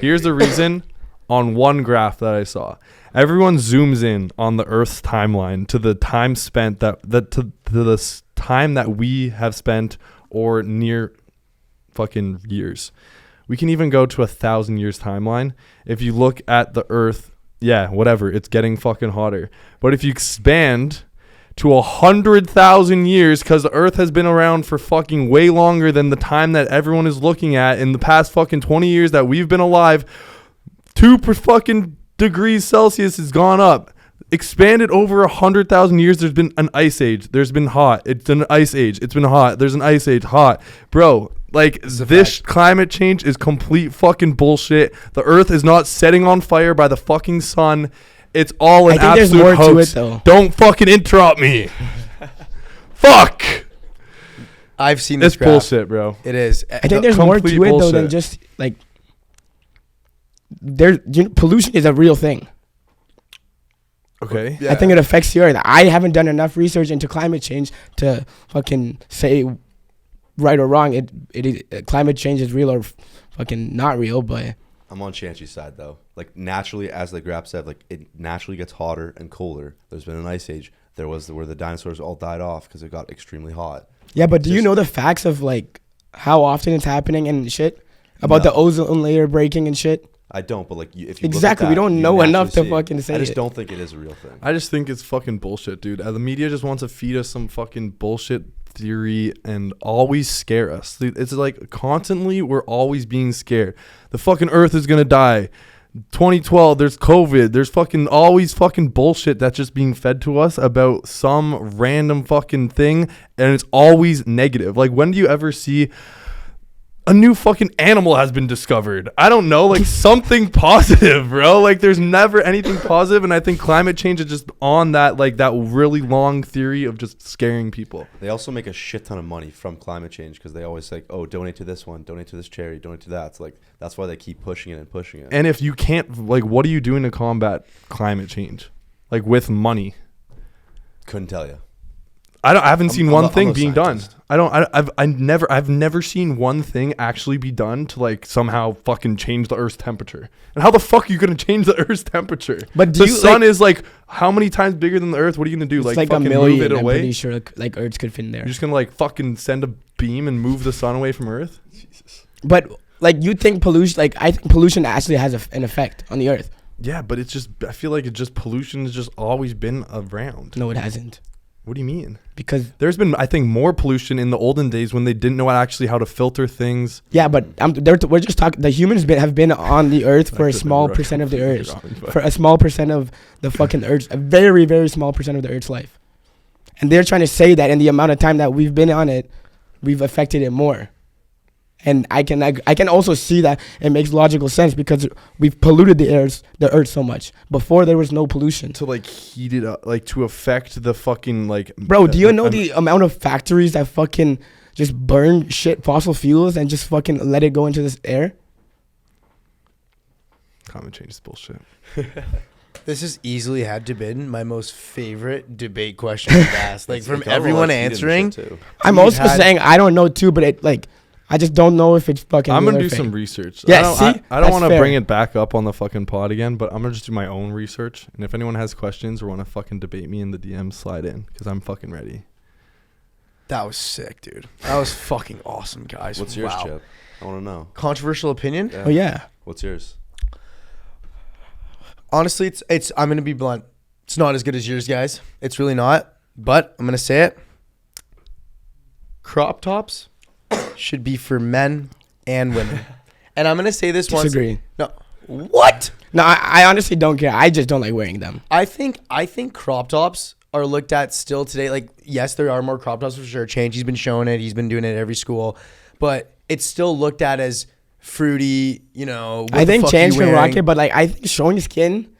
Here's the reason on one graph that I saw. Everyone zooms in on the Earth's timeline to the time spent to the time that we have spent or near fucking years. We can even go to 1,000 years timeline. If you look at the Earth, yeah, whatever, it's getting fucking hotter. But if you expand to 100,000 years, because the Earth has been around for fucking way longer than the time that everyone is looking at in the past fucking 20 years that we've been alive, 2 per fucking degrees Celsius has gone up. Expanded over 100,000 years, there's been an ice age. There's been hot. It's been an ice age. It's been hot. There's an ice age. Hot. Bro, like, this climate change is complete fucking bullshit. The Earth is not setting on fire by the fucking sun. It's all an absolute there's more hoax. to it, though. Don't fucking interrupt me. Fuck. I've seen this It's graph. bullshit, bro. It is. I think there's more to complete it though than bullshit. just like pollution is a real thing. Okay. Yeah. I think it affects the earth. I haven't done enough research into climate change to fucking say right or wrong. Climate change is real or fucking not real, but I'm on Chancey's side though. Like naturally, as the graph said, like it naturally gets hotter and colder. There's been an ice age. There was where the dinosaurs all died off because it got extremely hot. yeah. But do you know the facts of like how often it's happening and shit about No. the ozone layer breaking and shit? I don't, but like if you Exactly, look we at that, don't you know naturally enough to see it. fucking say I just it. don't think it is a real thing. I just think it's fucking bullshit, dude. The media just wants to feed us some fucking bullshit theory and always scare us. It's like constantly we're always being scared. The fucking Earth is gonna die. 2012, there's COVID. There's fucking always fucking bullshit that's just being fed to us about some random fucking thing, and it's always negative. Like, when do you ever see a new fucking animal has been discovered? I don't know, like something positive, bro. Like, there's never anything positive, and I think climate change is just on that, like, that really long theory of just scaring people. They also make a shit ton of money from climate change because they always say, oh, donate to this one, donate to this charity, donate to that. It's like, that's why they keep pushing it and pushing it. And if you can't, like, what are you doing to combat climate change? Like, with money? Couldn't tell you. I haven't seen one I'm thing no being scientist. done. I've never seen one thing actually be done to like somehow fucking change the Earth's temperature. And how the fuck are you gonna change the Earth's temperature? But do the you, sun like- is like how many times bigger than the Earth? What are you gonna do? It's Like like a fucking million. move it I'm away? pretty sure like Earth could fit in there. You're just gonna like fucking send a beam and move the sun away from Earth? Jesus. But like you think pollution, like I think pollution actually has an effect on the Earth. Yeah, but it's just, I feel like it's just, pollution has just always been around. No, it hasn't. What do you mean? Because There's been, I think, more pollution in the olden days when they didn't know actually how to filter things. yeah, but we're just talking. The humans have been on the Earth for a I could've small been percent of the completely Earth, wrong, but- for a small percent of the fucking Earth, a very very small percent of the Earth's life, and they're trying to say that in the amount of time that we've been on it, we've affected it more. And I can also see that it makes logical sense because we've polluted the Earth so much. Before there was no pollution. to like heat it up, like to affect the fucking like. Bro, do you know the amount of factories that fucking just burn shit fossil fuels and just fucking let it go into this air? Climate change is bullshit. This has easily had to been my most favorite debate question to ask. Like from It got a lot everyone of heat in the answering, shit, too. I'm We've also had- saying I don't know too, but it like I just don't know if it's fucking. I'm real gonna or do some fake. research. Yeah, I don't, see? I don't That's want to fair. bring it back up on the fucking pod again, but I'm gonna just do my own research. And if anyone has questions or want to fucking debate me in the DMs, slide in because I'm fucking ready. that was sick, dude. That was fucking awesome, guys. What's yours, Wow. Chip? I want to know. Controversial opinion? Oh yeah. What's yours? Honestly, it's. I'm gonna be blunt. It's not as good as yours, guys. It's really not. But I'm gonna say it. Crop tops should be for men and women. And I'm gonna say this once. Disagree. No. What? No, I honestly don't care. I just don't like wearing them. I think crop tops are looked at still today. Like, yes, there are more crop tops for sure. Change. He's been showing it. He's been doing it at every school, but it's still looked at as fruity. You know. What I the think fuck change you can rock wearing? it, but like I think showing skin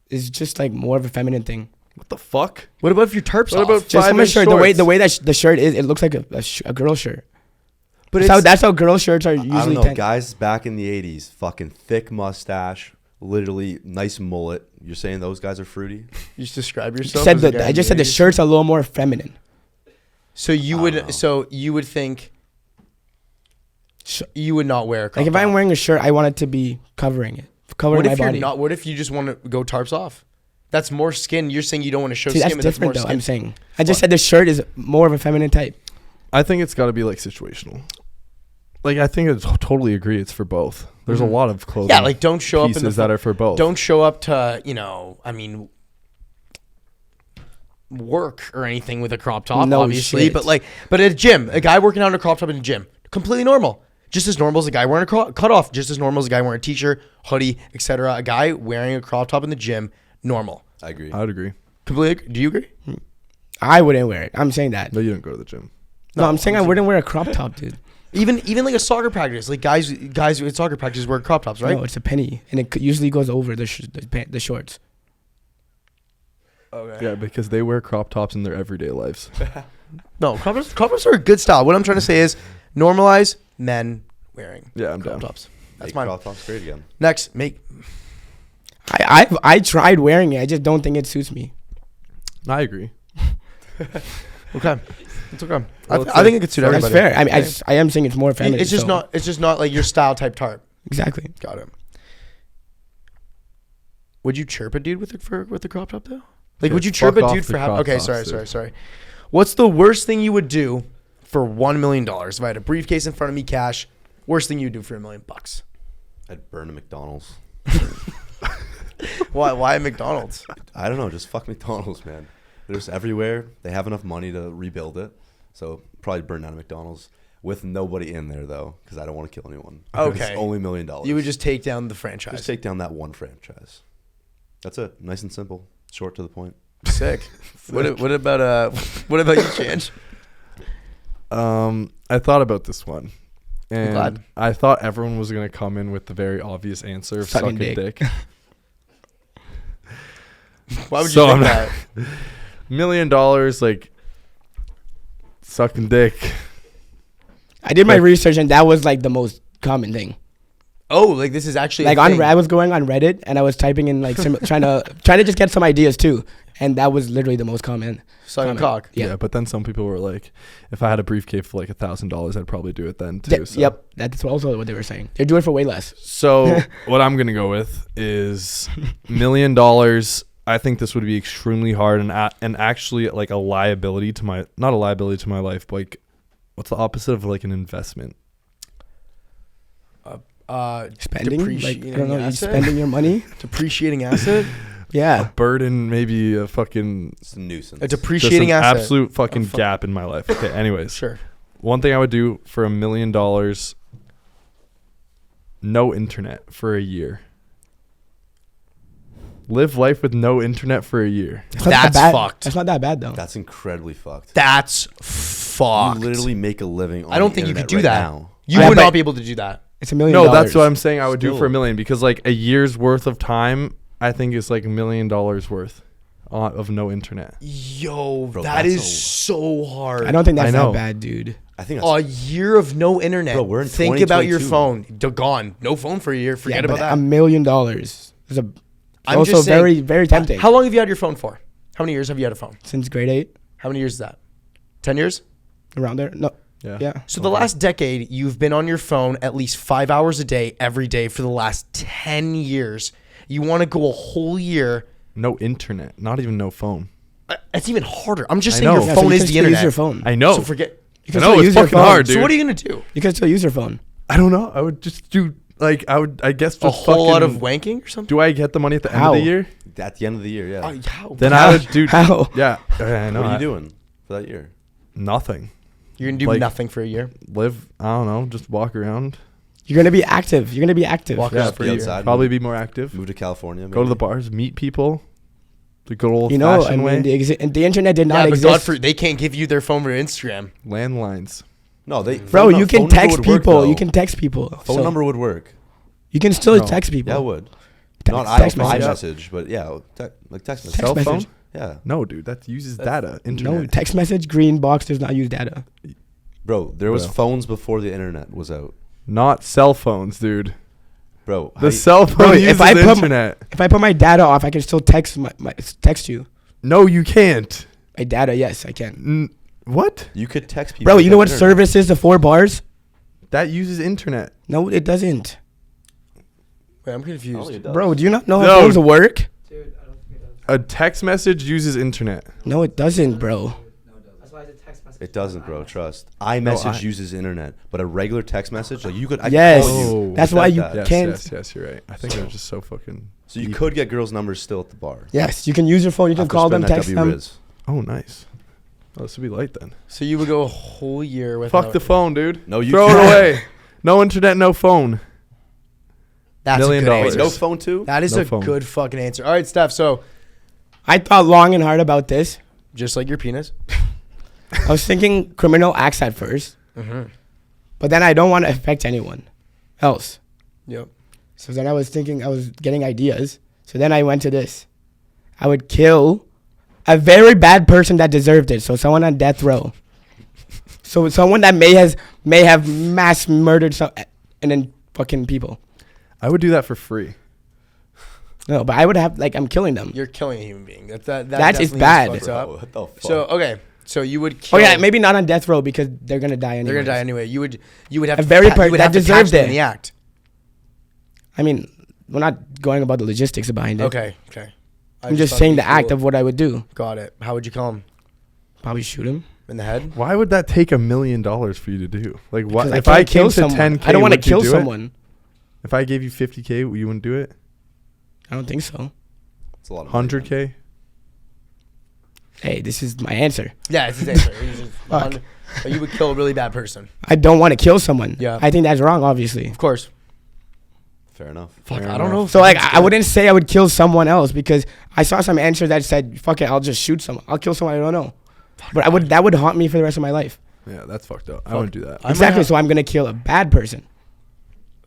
is just like more of a feminine thing. What the fuck? What about if your tarps What off? about Just from a 5-inch shirt, shorts? the way that the shirt is, it looks like a girl shirt. But That's how girl shirts are I don't usually. know. Guys back in the 80s, fucking thick mustache, literally nice mullet. You're saying those guys are fruity? you just describe yourself. Said as a the, guy I just in said the 80s? shirt's a little more feminine. So you I don't know. would think You would not wear a crop Like if top. I'm wearing a shirt, I want it to be covering What my if you're body. not? What if you just want to go tarps off? That's more skin. You're saying you don't want to show See, skin, that's but that's more different though. skin. I'm saying. I just said the shirt is more of a feminine type. I think it's got to be like situational. Like I think I totally agree. It's for both. There's a lot of clothing. Yeah, like don't show up in pieces that are for both. Don't show up to work or anything with a crop top, No obviously. shit. But at a gym, a guy working out in a crop top in a gym, completely normal. Just as normal as a guy wearing a cut off. Just as normal as a guy wearing a t-shirt, hoodie, etc. A guy wearing a crop top in the gym, normal. I agree. I would agree. Completely. Do you agree? I wouldn't wear it. I'm saying that. No, you don't go to the gym. No, I'm saying I wouldn't wear a crop top, dude. Even like a soccer practice, like guys at soccer practice wear crop tops, right? No, it's a penny, and it usually goes over the shorts. Okay. Yeah, because they wear crop tops in their everyday lives. No, crop tops are a good style. What I'm trying to say is normalize men wearing Yeah, I'm crop down. tops. That's Make mine. crop tops great again. Next, I tried wearing it. I just don't think it suits me. I agree. okay. It's okay. Well, I think it could suit That's everybody. fair. I mean, I am saying it's more feminine. It's just so- not. It's just not like your style type tarp. exactly. Got it. Would you chirp a dude with the crop top though? Like, Yeah, would you chirp fuck a off dude the for having? crop Okay, tops, sorry. What's the worst thing you would do for $1 million? If I had a briefcase in front of me, cash, worst thing you'd do for $1 million? I'd burn a McDonald's. Why McDonald's? I don't know. Just fuck McDonald's, man. They're just everywhere. They have enough money to rebuild it. So probably burn down a McDonald's with nobody in there, though, because I don't want to kill anyone. Okay. It's only $1 million. You would just take down the franchise. Just take down that one franchise. That's it. Nice and simple. Short to the point. Sick. What about you, Change? I thought about this one. And glad. I thought everyone was going to come in with the very obvious answer of Sucking sucking dick. Why would you So think I'm that? $1 million, like, sucking dick. I did my research, and that was like the most common thing. Oh, like this is actually Like a thing. I was going on Reddit, and I was typing in like trying to just get some ideas too, and that was literally the most common. Sucking comment. cock. Yeah. But then some people were like, if I had a briefcase for like $1,000, I'd probably do it then too. So. Yep, that's also what they were saying. They're doing it for way less. So what I'm going to go with is $1 million. I think this would be extremely hard and actually like a liability to my, not a liability to my life, but like, what's the opposite of like an investment? Spending, like I Depreciating don't know, you asset? spending your money. Depreciating asset. Yeah, Burden, maybe a fucking It's a nuisance. A just depreciating an asset. absolute fucking fuck. gap in my life. Okay, anyways. Sure. One thing I would do for $1 million, no internet for a year. Live life with no internet for a year. It's not that That's bad. fucked. That's not that bad though. That's incredibly fucked. That's fucked. You literally make a living on I don't the think you could internet do right that. now. You Yeah, would but- not be able to do that. It's $1 million. No, that's what I'm saying I would do for Still. $1 million, because like a year's worth of time, I think is like $1 million worth of no internet. Yo, Bro, that that's is a- so hard. I don't think that's I know. that bad, dude. I think that's A year of no internet. Bro, we're in Think about your 2022. phone. Gone. No phone for a year. Forget Yeah, about but that. $1 million is I'm also just saying, very, very tempting. How long have you had your phone for? How many years have you had a phone? Since grade 8, How many years is that? 10 years? around there. No, Yeah. yeah. So the last decade, you've been on your phone at least 5 hours a day, every day for the last 10 years. You want to go a whole year. No internet, not even no phone. It's even harder. I'm just I saying know. your Yeah, so phone you is can the still internet. use your phone. I know. So forget. You I can know, still it's use your fucking phone. hard, dude. So what are you going to do? You can still use your phone. I don't know. I would just do like I guess just A whole lot of fucking- wanking or something? Do I get the money at the end How? of the year? at the end of the year. Yeah. How? Then I would do. How? Yeah. I know. What are you doing for that year? Nothing. You're going to do Like- nothing for a year? Live. I don't know. Just walk around. You're gonna be active. You're gonna be active. Walk Yeah, around. for be a year. outside, Probably move- be more active. Move to California. Go to the maybe? bars, meet people. The good old You know, fashioned I way. mean, the internet did Yeah, not but exist. God, they can't give you their phone for Instagram. Landlines. No, they. Bro, phone- you can phone number text would work, people. though. You can text people. Phone So number would work. You can still No. text people. Yeah, it would. Text- Not text I message. message, but yeah, like text message. Text Cell phone? message. Yeah, No, dude. That uses That's- data. Internet. No, text message, green box does not use data. bro, there was Bro. phones before the internet was out. Not cell phones, dude. Bro, The cell phone Bro, uses if I the put- internet. If I put my data off, I can still text text you. No, you can't. My data, yes, I can. What? you could text people. Bro, you know what without internet. service is the 4 bars? That uses internet. No, it doesn't. Wait, I'm confused. Bro, do you not know how No. phones work? Dude, I don't think it does. A text message uses internet. No, it doesn't, bro. That's why it's a text message. It doesn't, bro. Trust. iMessage uses internet, but a regular text message, like you could. I could Yes. call you Oh. That's without why you that. Yes, can't. yes, you're right. I think they're just so fucking. So you could get girls' numbers still at the bar. Yes, you can use your phone. You can After call them, spending that text W them. Riz. Oh, nice. Oh, this would be light then. So you would go a whole year with Fuck the phone, dude. No, you Throw it can't. away. No internet, no phone. That's $1 million. a good Wait, answer. no phone too? That is No a phone. good fucking answer. All right, Steph. So I thought long and hard about this. just like your penis. I was thinking criminal acts at first, but then I don't want to affect anyone else. Yep. So then I was thinking, I was getting ideas. So then I went to this. I would kill a very bad person that deserved it. So someone on death row. So someone that may have mass murdered some and then fucking people. I would do that for free. No, but I would have I'm killing them. You're killing a human being. That That is definitely bad. fucked Bro, up. what the fuck? So okay. So you would kill. Oh yeah, maybe not on death row because they're gonna die anyway. They're gonna die anyway. You would have A to very you would that have to catch deserved them it. in the act. I mean, we're not going about the logistics behind it. Okay. I'm just saying the act of what I would do. Got it. How would you kill him? Probably shoot him. In the head? Why would that take $1 million for you to do? Like, what? 'Cause If can't I came kill to someone. 10K, I don't want to would you kill do it? someone. If I gave you 50K, you wouldn't do it? I don't think so. It's a lot of money, 100K? Hey, this is my answer. Yeah, it's his answer. He's just Fuck. but you would kill a really bad person. I don't want to kill someone. Yeah. I think that's wrong, obviously. Of course. Fair enough. Fuck, Fair I don't know. enough. if So that's I wouldn't say I would kill someone else because I saw some answer that said, "Fuck it, I'll just shoot someone. I'll kill someone I don't know." But that would haunt me for the rest of my life. Yeah, that's fucked up. I wouldn't do that. I might Exactly. have- So I'm gonna kill a bad person.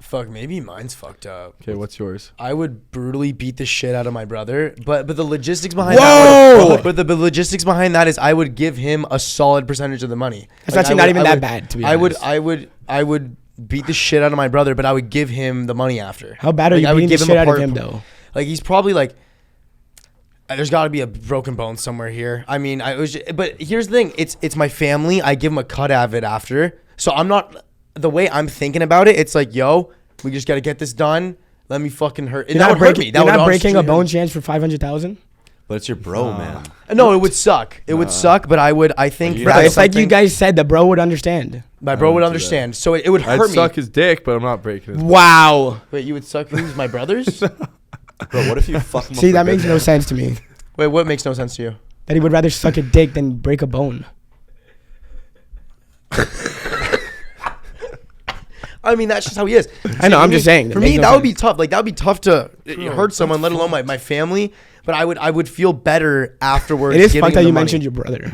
Fuck, maybe mine's fucked up. Okay, what's yours? I would brutally beat the shit out of my brother, but the logistics behind Whoa! that. But the logistics behind that is I would give him a solid percentage of the money. That's Like, actually not even that bad, to be honest. I would beat the shit out of my brother, but I would give him the money after. How bad are Like, you I would beating the give him shit a out of part- him though? Like he's probably like, there's got to be a broken bone somewhere here. I mean, but here's the thing: it's my family. I give him a cut of it after, so I'm not the way I'm thinking about it. It's like, yo, we just got to get this done. Let me fucking hurt. You're That not would hurt me. That You're would not breaking a honestly bone hurt. chance for 500,000. But it's your bro, man. No, it would suck. It would suck, but I think you that Bro, that's it's like you something guys said. The bro would understand. my bro would wouldn't do understand. So it would I'd hurt me. suck his dick, but I'm not breaking his. Wow. Wait, you would suck who's my brothers? Bro, what if you fuck him up See, for that good, makes no man? sense to me. Wait, what makes no sense to you? That he would rather suck a dick than break a bone. I mean, that's just how he is. I know. I'm just saying. For makes me, no that would be sense. tough. Like that would be tough to hurt someone, let alone my family. But I would feel better afterwards. It is giving fucked that him the you money. mentioned your brother.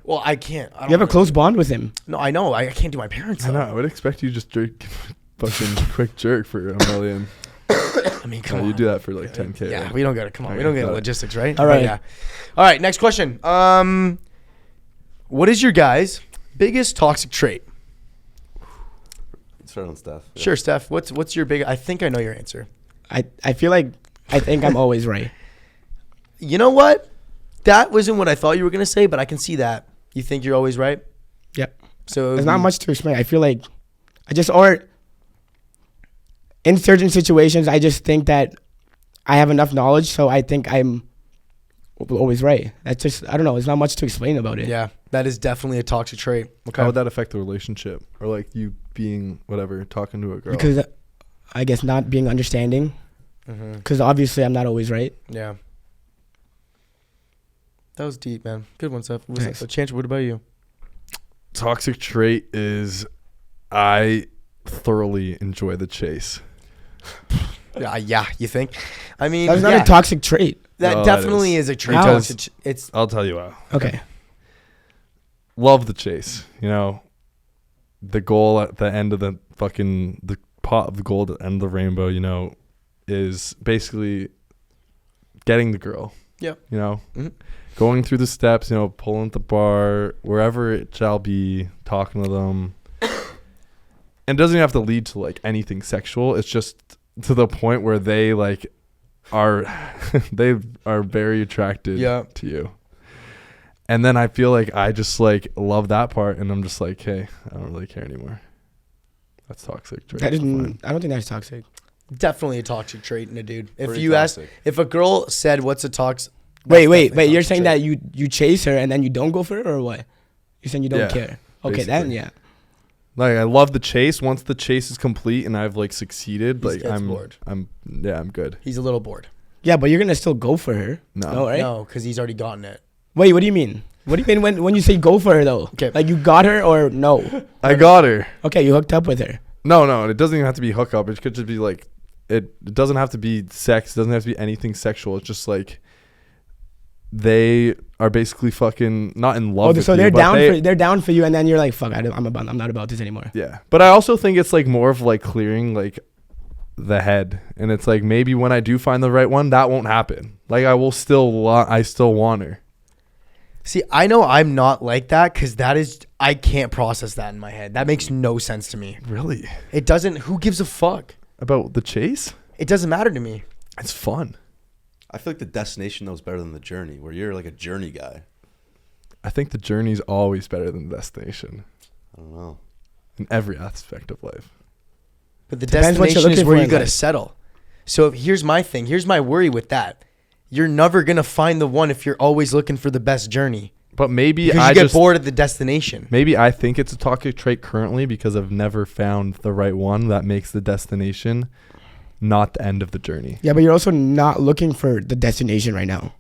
Well, I can't. I don't You have a know. close bond with him. No, I know. I can't do my parents. I Though. know. I would expect you just drink fucking quick jerk for $1 million. I mean, come No, on. you do that for like 10K. Yeah, we don't get it. Come on, we Okay, don't get got it. logistics, right? All right. But yeah. All right. Next question. What is your guys' biggest toxic trait? Start on Steph. Yeah. Sure, Steph. What's your big? I think I know your answer. I think I'm always right. You know what? That wasn't what I thought you were gonna say, but I can see that. You think you're always right. Yep. So There's not much to explain. I feel like or in certain situations, I just think that I have enough knowledge, so I think I'm always right. That's just, I don't know. There's not much to explain about it. Yeah, that is definitely a toxic trait. Okay. How would that affect the relationship, or like you being whatever, talking to a girl? Because I guess not being understanding. Mm-hmm. Because obviously I'm not always right. Yeah. That was deep, man. Good one, Steph. Thanks. Chance, what about you? Toxic trait is I thoroughly enjoy the chase. Yeah, you think? I mean, That's not yeah, a toxic trait. that No, definitely that is a trait. How? It's I'll tell you how. Okay. Love the chase. You know, the goal at the end of the pot of gold at the end of the rainbow, you know, is basically getting the girl. Yep. You know, Mhm. going through the steps, you know, pulling at the bar, wherever it shall be, talking to them. And it doesn't even have to lead to like anything sexual. It's just to the point where they like are they are very attracted Yeah. to you. And then I feel like I just like love that part, and I'm just like, hey, I don't really care anymore. That's toxic. Trait. That is, Fine. I don't think that's toxic. Definitely a toxic trait in a dude. If Pretty you ask, toxic. if a girl said, "What's a toxic?" Wait. You're saying that you chase her and then you don't go for her, or what? You're saying you don't Yeah, care. Okay, then basically. yeah. Like I love the chase. Once the chase is complete and I've like succeeded, He like gets I'm bored. I'm good. He's a little bored. Yeah, but you're gonna still go for her. No. Right? No, because he's already gotten it. Wait, what do you mean? What do you mean when you say go for her though? Okay. Like you got her or no? I got her. Okay, you hooked up with her. No, it doesn't even have to be hookup. It could just be like it doesn't have to be sex. It doesn't have to be anything sexual. It's just like they are basically fucking not in love. with So you, they're but down they're down for you, and then you're like, fuck, I'm not about this anymore. Yeah, but I also think it's like more of like clearing like the head, and it's like maybe when I do find the right one, that won't happen. Like I still want her. See, I know I'm not like that because I can't process that in my head. That makes no sense to me. Really? It doesn't. Who gives a fuck? About the chase? It doesn't matter to me. It's fun. I feel like the destination knows better than the journey, where you're like a journey guy. I think the journey's always better than the destination I don't know. in every aspect of life. But the Depends what you're destination is looking where for you in got to life. settle. So here's my thing. Here's my worry with that. You're never gonna find the one if you're always looking for the best journey. But maybe Because I you get just bored at the destination. maybe I think it's a toxic trait currently because I've never found the right one that makes the destination not the end of the journey. Yeah, but you're also not looking for the destination right now,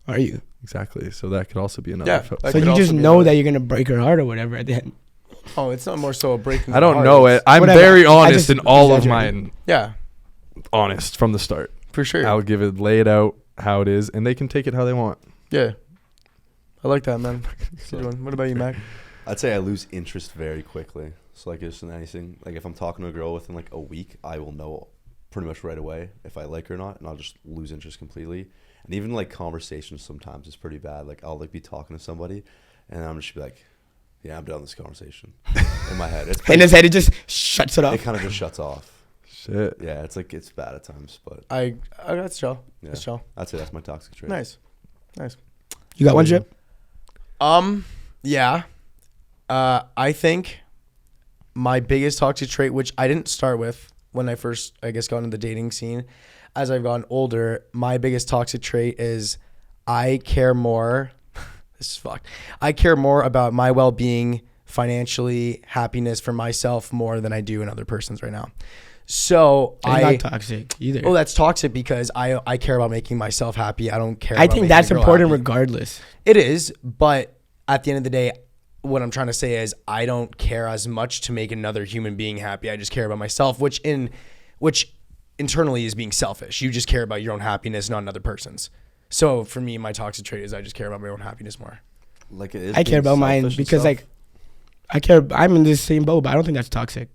are you? Exactly. So that could also be another. Yeah, fo- that So could you also just be know another- that you're gonna break her heart or whatever at the end. Oh, it's not more so a breaking. I don't heart, know it's- it. I'm Whatever. very I honest just in all of exaggerated. mine. Yeah, Honest from the start. for sure. I'll give it, lay it out how it is, and they can take it how they want. Yeah, I like that, man. Good one. What about you, Mac? I'd say I lose interest very quickly. So like just in anything, like if I'm talking to a girl within like a week, I will know pretty much right away if I like her or not, and I'll just lose interest completely. And even like conversations sometimes is pretty bad. Like I'll like be talking to somebody, and I'm just be like, "Yeah, I'm done with this conversation." In my head, it's In his head, it just shuts it it off. kind of just shuts off. Shit. Yeah, it's like it's bad at times, but I that's chill. yeah, That's chill. I'd say that's my toxic trait. Nice. You got one, Drip? Yeah. I think my biggest toxic trait, which I didn't start with when I first, I guess, got into the dating scene, as I've gotten older, my biggest toxic trait is I care more. This is fucked. I care more about my well-being, financially, happiness for myself more than I do in other person's right now. So It's not toxic either. oh, that's toxic because I care about making myself happy. I don't care. I about think making that's a girl important happy. regardless. It is, but at the end of the day, what I'm trying to say is I don't care as much to make another human being happy. I just care about myself, which internally is being selfish. You just care about your own happiness, not another person's. So for me, my toxic trait is I just care about my own happiness more. Like it is. I care being about mine selfish and because stuff. like I care. I'm in the same boat, but I don't think that's toxic.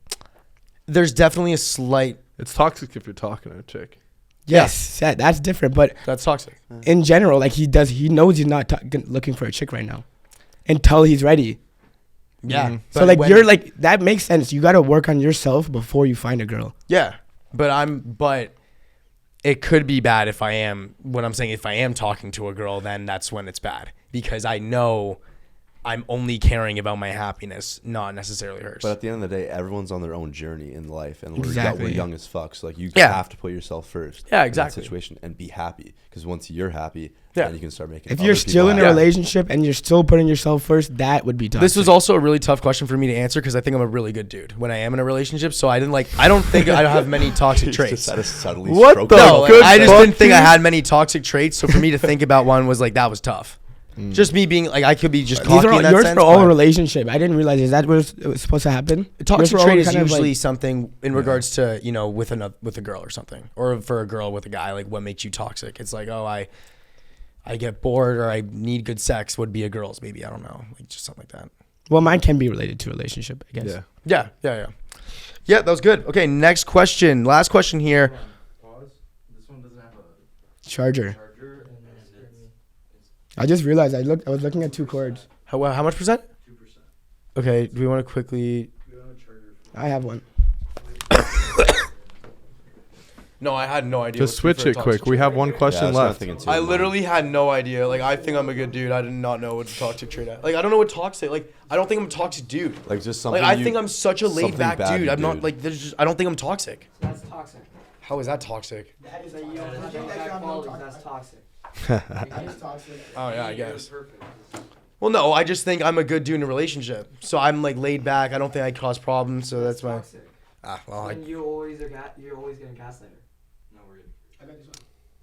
There's definitely a slight It's toxic if you're talking to a chick. Yes, that's different. But that's toxic. in general, like he knows he's not looking for a chick right now until he's ready. Yeah. Mhm. So like you're like that makes sense. You got to work on yourself before you find a girl. yeah, but it could be bad if I am. What I'm saying, if I am talking to a girl, then that's when it's bad because I know I'm only caring about my happiness, not necessarily hers. But at the end of the day, everyone's on their own journey in life, and Exactly. we're young as fuck. So like you Yeah. have to put yourself first. Yeah, in that exactly. situation and be happy, because once you're happy, Yeah. then you can start making. If other you're people still in a happy. relationship and you're still putting yourself first, that would be toxic. This was also a really tough question for me to answer because I think I'm a really good dude when I am in a relationship. So I don't think I have many toxic He's traits. just had a subtly What stroke the it. No, good I just fuck, didn't think I dude. had many toxic traits. So for me to think about one was like, that was tough. Just me being like, I could be just These cocky are all, in that yours sense. for all but relationship. I didn't realize is that what was supposed to happen. a toxic Yours were all trait is kind of, usually like- something in regards to, with a girl or something, or for a girl with a guy, like what makes you toxic. It's like, oh, I get bored or I need good sex would be a girl's, maybe. I don't know. Like just something like that. Well, mine can be related to relationship, I guess. Yeah. Yeah. Yeah, that was good. Okay, next question. Last question here. Pause. This one doesn't have a Charger. charger, and I just realized I was looking at 2 cords. How much percent? 2%. Okay, do we want to quickly... We don't have a charger. I have one. No, I had no idea. Just what to switch be it for a quick. toxic We trait. have one question left. I literally had no idea. Like, I think I'm a good dude. I did not know what toxic trait. Like, I don't know what toxic. Like, I don't think I'm a toxic dude. Like just something. Like, I think I'm such a laid something back bad dude. you I'm not did. like. There's just. I don't think I'm toxic. That's toxic. How is that toxic? That is that's toxic. Oh yeah, I guess. Well, no, I just think I'm a good dude in a relationship. So I'm like laid back. I don't think I cause problems. So that's my. Well, you're always gonna gaslight her. No, we're good.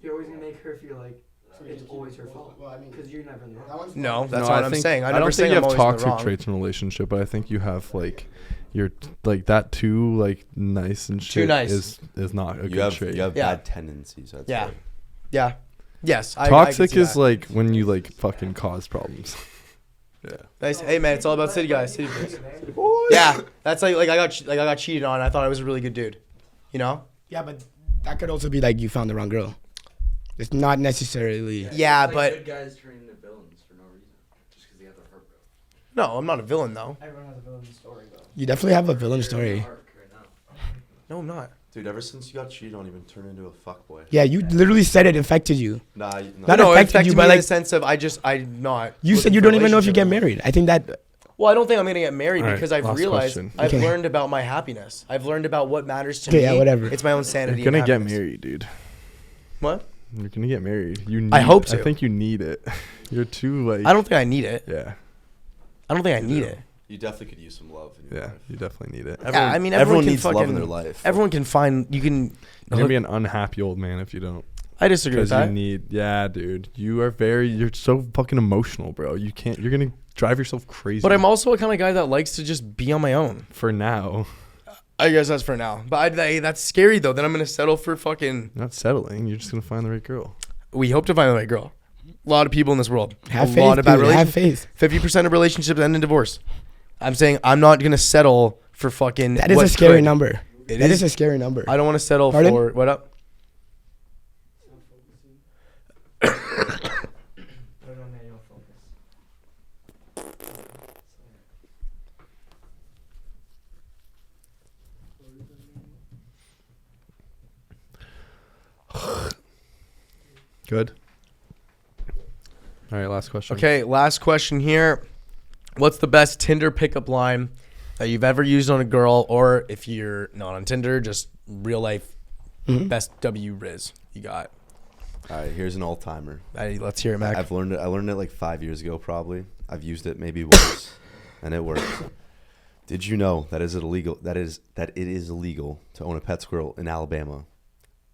You're always gonna make her feel like it's always her fault. Because you're never in the wrong. no, that's No, what I I'm think- saying. I never don't saying think you I'm have always in the toxic wrong. traits in a relationship, but I think you have like you're like that too like nice and shit. nice. is not a You good have trait. you have Yeah. bad tendencies. I'd Yeah. say. Yeah. Yes. I Toxic can see is that. like when you like fucking cause problems. Yeah. Nice. Hey man, it's all about city guys. City boys. Yeah, that's like I got cheated on. I thought I was a really good dude. You know? Yeah, but that could also be like you found the wrong girl. It's not necessarily. Yeah, It's like but good guys turn into villains for no reason, just because they have the heart broke. no, I'm not a villain though. Everyone has a villain story, though. You definitely have a villain story. Arc right now. No, I'm not. Dude, ever since you got cheated on, you've been turned into a fuckboy. Yeah, you literally said it affected you. Nah, Not No, it affected affected you, me but in like the sense of I'm not. you said, looking you for a don't even know if you get relationship married. I think that. Well, I don't think I'm gonna get married All right, because I've last realized question. I've Okay. learned about my happiness. I've learned about what matters to Okay, me. yeah, whatever. It's my own sanity. You're gonna and get happiness. married, dude. What? You're gonna get married. You. Need, I hope to. I think you need it. You're too like. I don't think I need it. Yeah. I don't think I You need do. it. You definitely could use some love in your Yeah. life. You definitely need it. Yeah, I mean, everyone can needs love in fucking- their life. Everyone can find. You can. You're gonna be an unhappy old man if you don't. I disagree with Because that. you need. Yeah, dude. You're so fucking emotional, bro. You can't. You're gonna drive yourself crazy. But I'm also a kind of guy that likes to just be on my own. for now. I guess that's for now. But that's scary though. Then I'm gonna settle for fucking. You're not settling. You're just gonna find the right girl. We hope to find the right girl. A lot of people in this world. Have a faith, lot of bad dude. Have relationships. faith. 50% of relationships end in divorce. I'm saying I'm not gonna settle for fucking. That is what a scary could. number. It That is. is a scary number. I don't want to settle Pardon? for what up. Good. All right. Last question. Okay, last question here. What's the best Tinder pickup line that you've ever used on a girl, or if you're not on Tinder, just real life Mhm. best W Riz you got? All right, here's an all timer. Let's hear it, Mac. I've learned it. I learned it like 5 years ago, probably. I've used it maybe once, and it works. Did you know that is illegal? That it is illegal to own a pet squirrel in Alabama?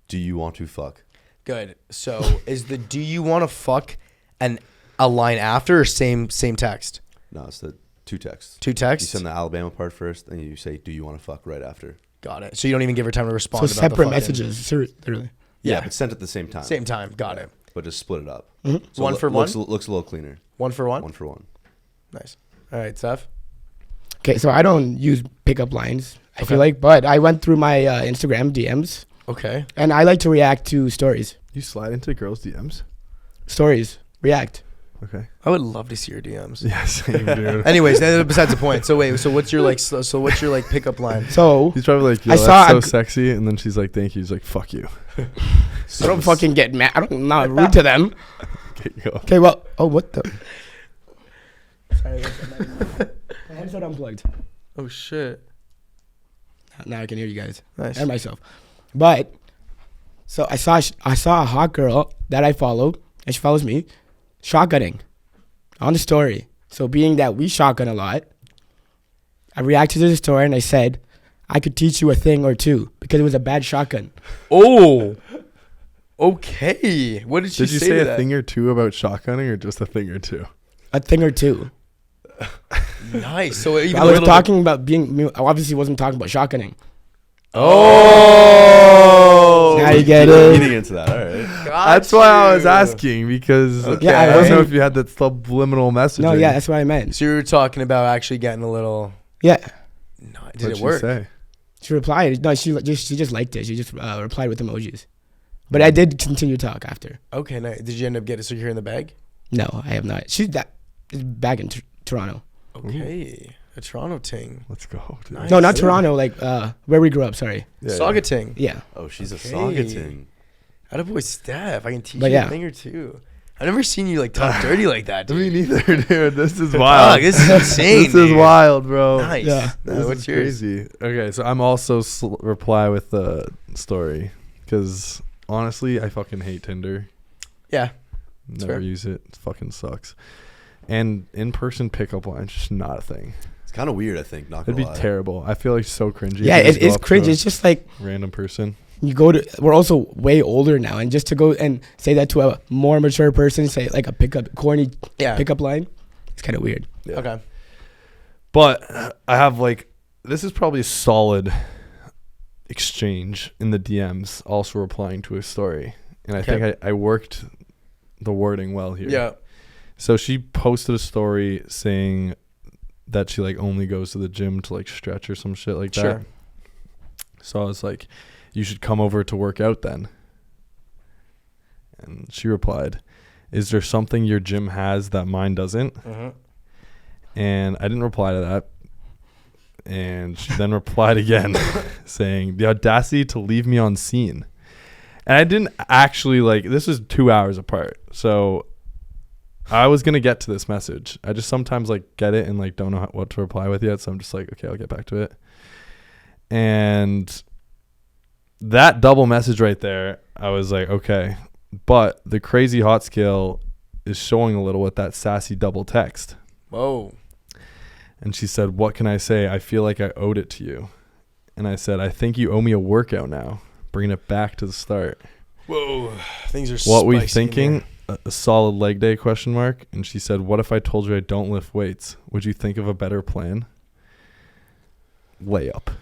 Do you want to fuck? Good. So is the "Do you want to fuck" a line after or same text? No, it's the two texts. Two You texts. send the Alabama part first, and you say, "Do you want to fuck?" right after. Got it. So you don't even give her time to respond. So about the separate fucking- messages, literally. Yeah. but sent at the same time. Same time. Got it. But just split it up. Mhm. So One it for looks, one? Looks a little cleaner. One for one. One for one. Nice. All right, Steph. Okay, so I don't use pickup lines. I Okay. feel like, but I went through my Instagram DMs, Okay. and I like to react to stories. You slide into girls' DMs. Stories. React. Okay. I would love to see your DMs. Yeah. Same, dude. Anyways, besides the point. So wait. So what's your like? So what's your like pickup line? So He's probably like, yo, I that's saw so a- sexy. And then she's like, thank you. He's like, fuck you. I don't fucking get mad. I'm not rude to them. Okay, go. Okay, well, oh, what the? Sorry, my headset unplugged. Oh shit. Now I can hear you guys Nice. and myself. But so I saw a hot girl that I follow, and she follows me, shotgunning on the story. So being that we shotgun a lot, I reacted to the story and I said, I could teach you a thing or two because it was a bad shotgun. Oh. Okay. What did she Did you say say to a that? thing or two about shotgunning or just a thing or two? A thing or two. Nice. So even I a was little talking about being. I obviously wasn't talking about shotgunning. Oh. Now you get You're it. Getting into that. All right. That's why I was asking because Okay. Yeah, I don't know I- if you had that subliminal messaging. No, yeah, that's what I meant. So you were talking about actually getting a little. Yeah, No, did What'd it she work? say? she replied. No, she just liked it. She just replied with emojis. But I did continue to talk after. Okay. Nice. Did you end up getting so you're in the bag? No, I have not. She's back in Toronto. Okay. A Toronto ting. Let's go. Dude. Nice. No, not Toronto. Like where we grew up. Sorry. Yeah, Saga ting. Yeah. Oh, she's a Okay. Saga ting. Attaboy Steph. I can teach But you yeah. a thing or two. I've never seen you like talk dirty like that, dude. Me neither, dude. This is wild. Dog, this is insane. This is dude. wild, bro. Nice. Yeah. No, This what's is yours? crazy. Okay, so I'm also reply with the story because honestly, I fucking hate Tinder. Yeah. Never fair. use it. It fucking sucks. And in-person pickup line's just not a thing. It's kind of weird, I think. Not It'd gonna be lie. terrible. I feel like so cringy. Yeah, to just it go is up to cringe. a It's just like random person. you go to. We're also way older now, and just to go and say that to a more mature person, say like a corny Yeah. pickup line, it's kind of weird. Yeah. Okay. But I have like this is probably a solid exchange in the DMs, also replying to a story, and I Okay. think I worked the wording well here. Yeah. So she posted a story saying that she like only goes to the gym to like stretch or some shit like that. Sure. So I was like, you should come over to work out then. And she replied, is there something your gym has that mine doesn't? Mhm. And I didn't reply to that. And she then replied again saying, the audacity to leave me on scene. And I didn't actually like, this was 2 hours apart. So I was going to get to this message. I just sometimes like get it and like don't know what to reply with yet. So I'm just like, okay, I'll get back to it. And that double message right there, I was like, okay. But the crazy hot scale is showing a little with that sassy double text. Whoa. And she said, what can I say? I feel like I owed it to you. And I said, I think you owe me a workout now. Bringing it back to the start. Whoa. Things are What we spicy in thinking? here. A solid leg day, question mark. And she said, what if I told you I don't lift weights? Would you think of a better plan? Layup.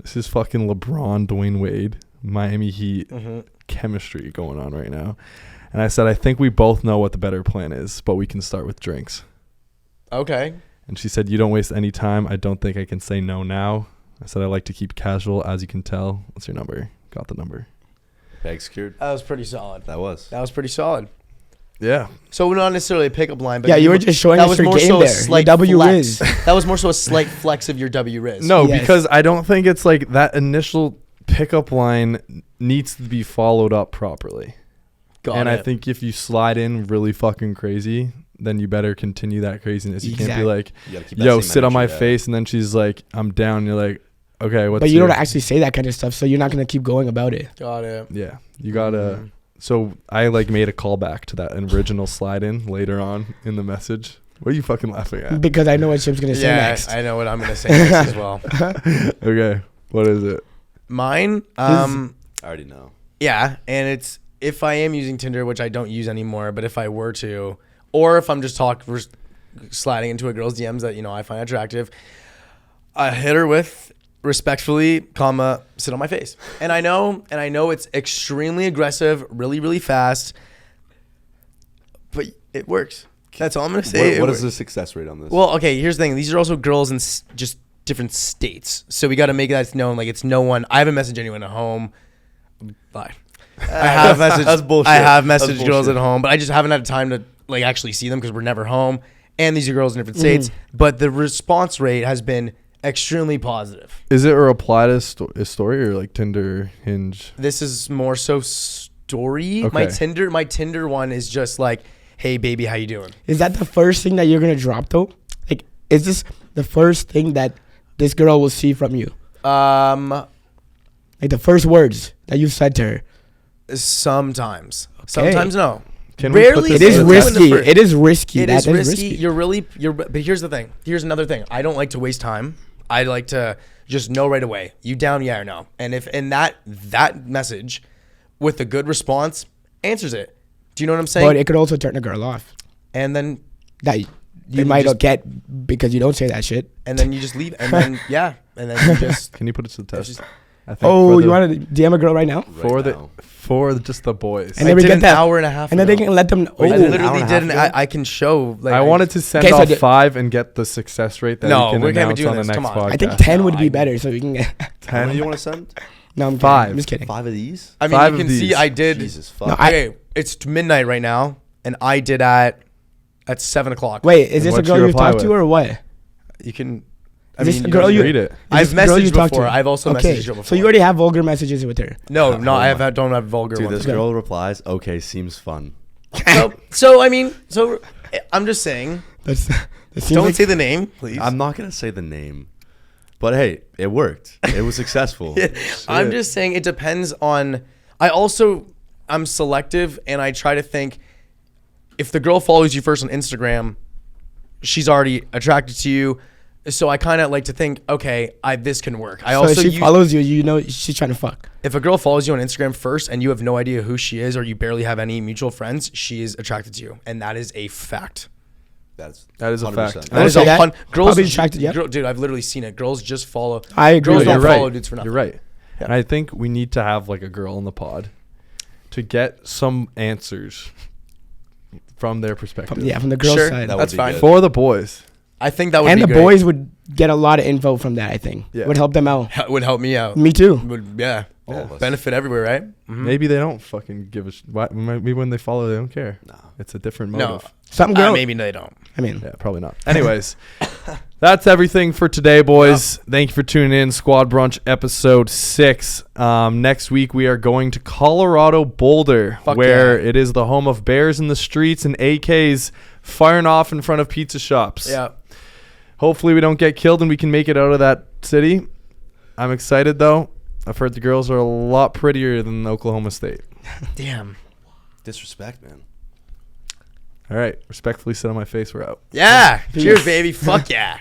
This is fucking LeBron, Dwayne Wade, Miami Heat Mhm. chemistry going on right now. And I said, I think we both know what the better plan is, but we can start with drinks. Okay. And she said, you don't waste any time. I don't think I can say no now. I said, I like to keep casual, as you can tell. What's your number? Got the number. Bag secured. That was pretty solid. That was. That was pretty solid. Yeah. So not necessarily a pickup line, but Yeah, you were just showing that us was your more game so a there. Your slight W flex. Riz. That was more so a slight flex of your W Riz. No, Yes. because I don't think it's like that initial pickup line needs to be followed up properly. Got and it. I think if you slide in really fucking crazy, then you better continue that craziness. You can't be Exactly. like, You gotta keep that yo, same sit on my energy, yeah. face. And then she's like, I'm down. You're like, okay, what's But you your... don't actually say that kind of stuff, so you're not gonna keep going about it. Got it. Yeah. You got to... Mhm. So I like made a callback to that original slide in later on in the message. What are you fucking laughing at? Because I know what Chip's gonna say Yeah, next. I know what I'm gonna say next as well. Okay. What is it? Mine, I already know. yeah, and it's if I am using Tinder, which I don't use anymore, but if I were to, or if I'm just sliding into a girl's DMs that I find attractive, I hit her with respectfully, comma, sit on my face. And I know it's extremely aggressive, really, really fast, but it works. That's all I'm gonna say. What It is the works. success rate on this? Well, okay, here's the thing. These are also girls in just different states. So we got to make that known. Like, it's no one. I haven't messaged anyone at home. Bye. I have messaged. That's bullshit. I have That's messaged girls bullshit. at home, but I just haven't had time to like actually see them because we're never home. And these are girls in different states. But the response rate has been extremely positive. Is it a reply to a story or like Tinder, Hinge? This is more so story. Okay. My Tinder one is just like, hey baby, how you doing? Is that the first thing that you're gonna drop though? Like, is this the first thing that this girl will see from you? Like Like the first words that you said to her? sometimes. Okay. Sometimes no. Can we put Rarely. this It is in the risky. first- It is risky. It That is risky. But here's the thing. Here's another thing. I don't like to waste time. I like to just know right away. You down, yeah or no? And if that message with a good response answers it. Do you know what I'm saying? But it could also turn a girl off. And then That Then you you might just- not get because you don't say that shit. you just leave. And then and then you just. Can you put it to the test? just- I think Oh, for you the- want to DM a girl right now? Right now. for just the boys. And I then we did get an that. hour and a half. And then they ago. can let them. I Oh, did an hour literally and a did. half ago? I can show. Like I wanted to send Okay, so off the- 5 and get the success rate that No, we can we're gonna be announce doing on the this. next Come on. podcast. I think 10 No, would be I- better, so we can get. 10 you want to send? No, I'm 5. kidding. I'm just kidding. 5 of these? I mean, 5 you of can see these. I did. Jesus No, fuck. I- Okay, it's midnight right now, and I did at at 7 o'clock. Wait, is And this a what'd girl she you've reply talked to with? or what? You can. Is this a you girl don't you- read it. I've Is this a girl you messaged talked before. to? I've also Okay, messaged her before. so you already have vulgar messages with her. No, Oh I my- don't have vulgar Dude, ones. this girl replies, "Okay, seems fun." So I mean, I'm just saying. That seems Don't like- say the name, please. I'm not gonna say the name, but hey, it worked. It was successful. I'm just saying it depends on. I'm selective and I try to think if the girl follows you first on Instagram, she's already attracted to you. So I kind of like to think, okay, this can work. So if she follows you, you know she's trying to fuck. If a girl follows you on Instagram first and you have no idea who she is or you barely have any mutual friends, she is attracted to you, and that is a fact. That is a 100%. fact. That is say that. girls Probably attracted, yeah. Dude, I've literally seen it. Girls just follow. I agree. Girls You're don't right. follow dudes for nothing. You're right. Yeah. And I think we need to have like a girl in the pod to get some answers from their perspective. From the girl's Sure, side. That would that's be fine. good. For the boys. I think that would And be the great. boys would get a lot of info from that, I think. Yeah. Would help them out. Would help me out. Me too. Yeah. All of us. Benefit everywhere, right? Mhm. Maybe they don't fucking give a maybe when they follow, they don't care. No. It's a different No. motive. Some girl. Maybe they don't. I mean, Yeah, probably not. Anyways, that's everything for today, boys. Thank you for tuning in. Squad Brunch episode 6. Next week, we are going to Colorado Boulder, Fuck where yeah. it is the home of bears in the streets and AKs firing off in front of pizza shops. Yeah. Hopefully, we don't get killed and we can make it out of that city. I'm excited, though. I've heard the girls are a lot prettier than Oklahoma State. Damn. Disrespect, man. All right. Respectfully sit on my face. We're out. Yeah. Cheers, baby. Fuck yeah.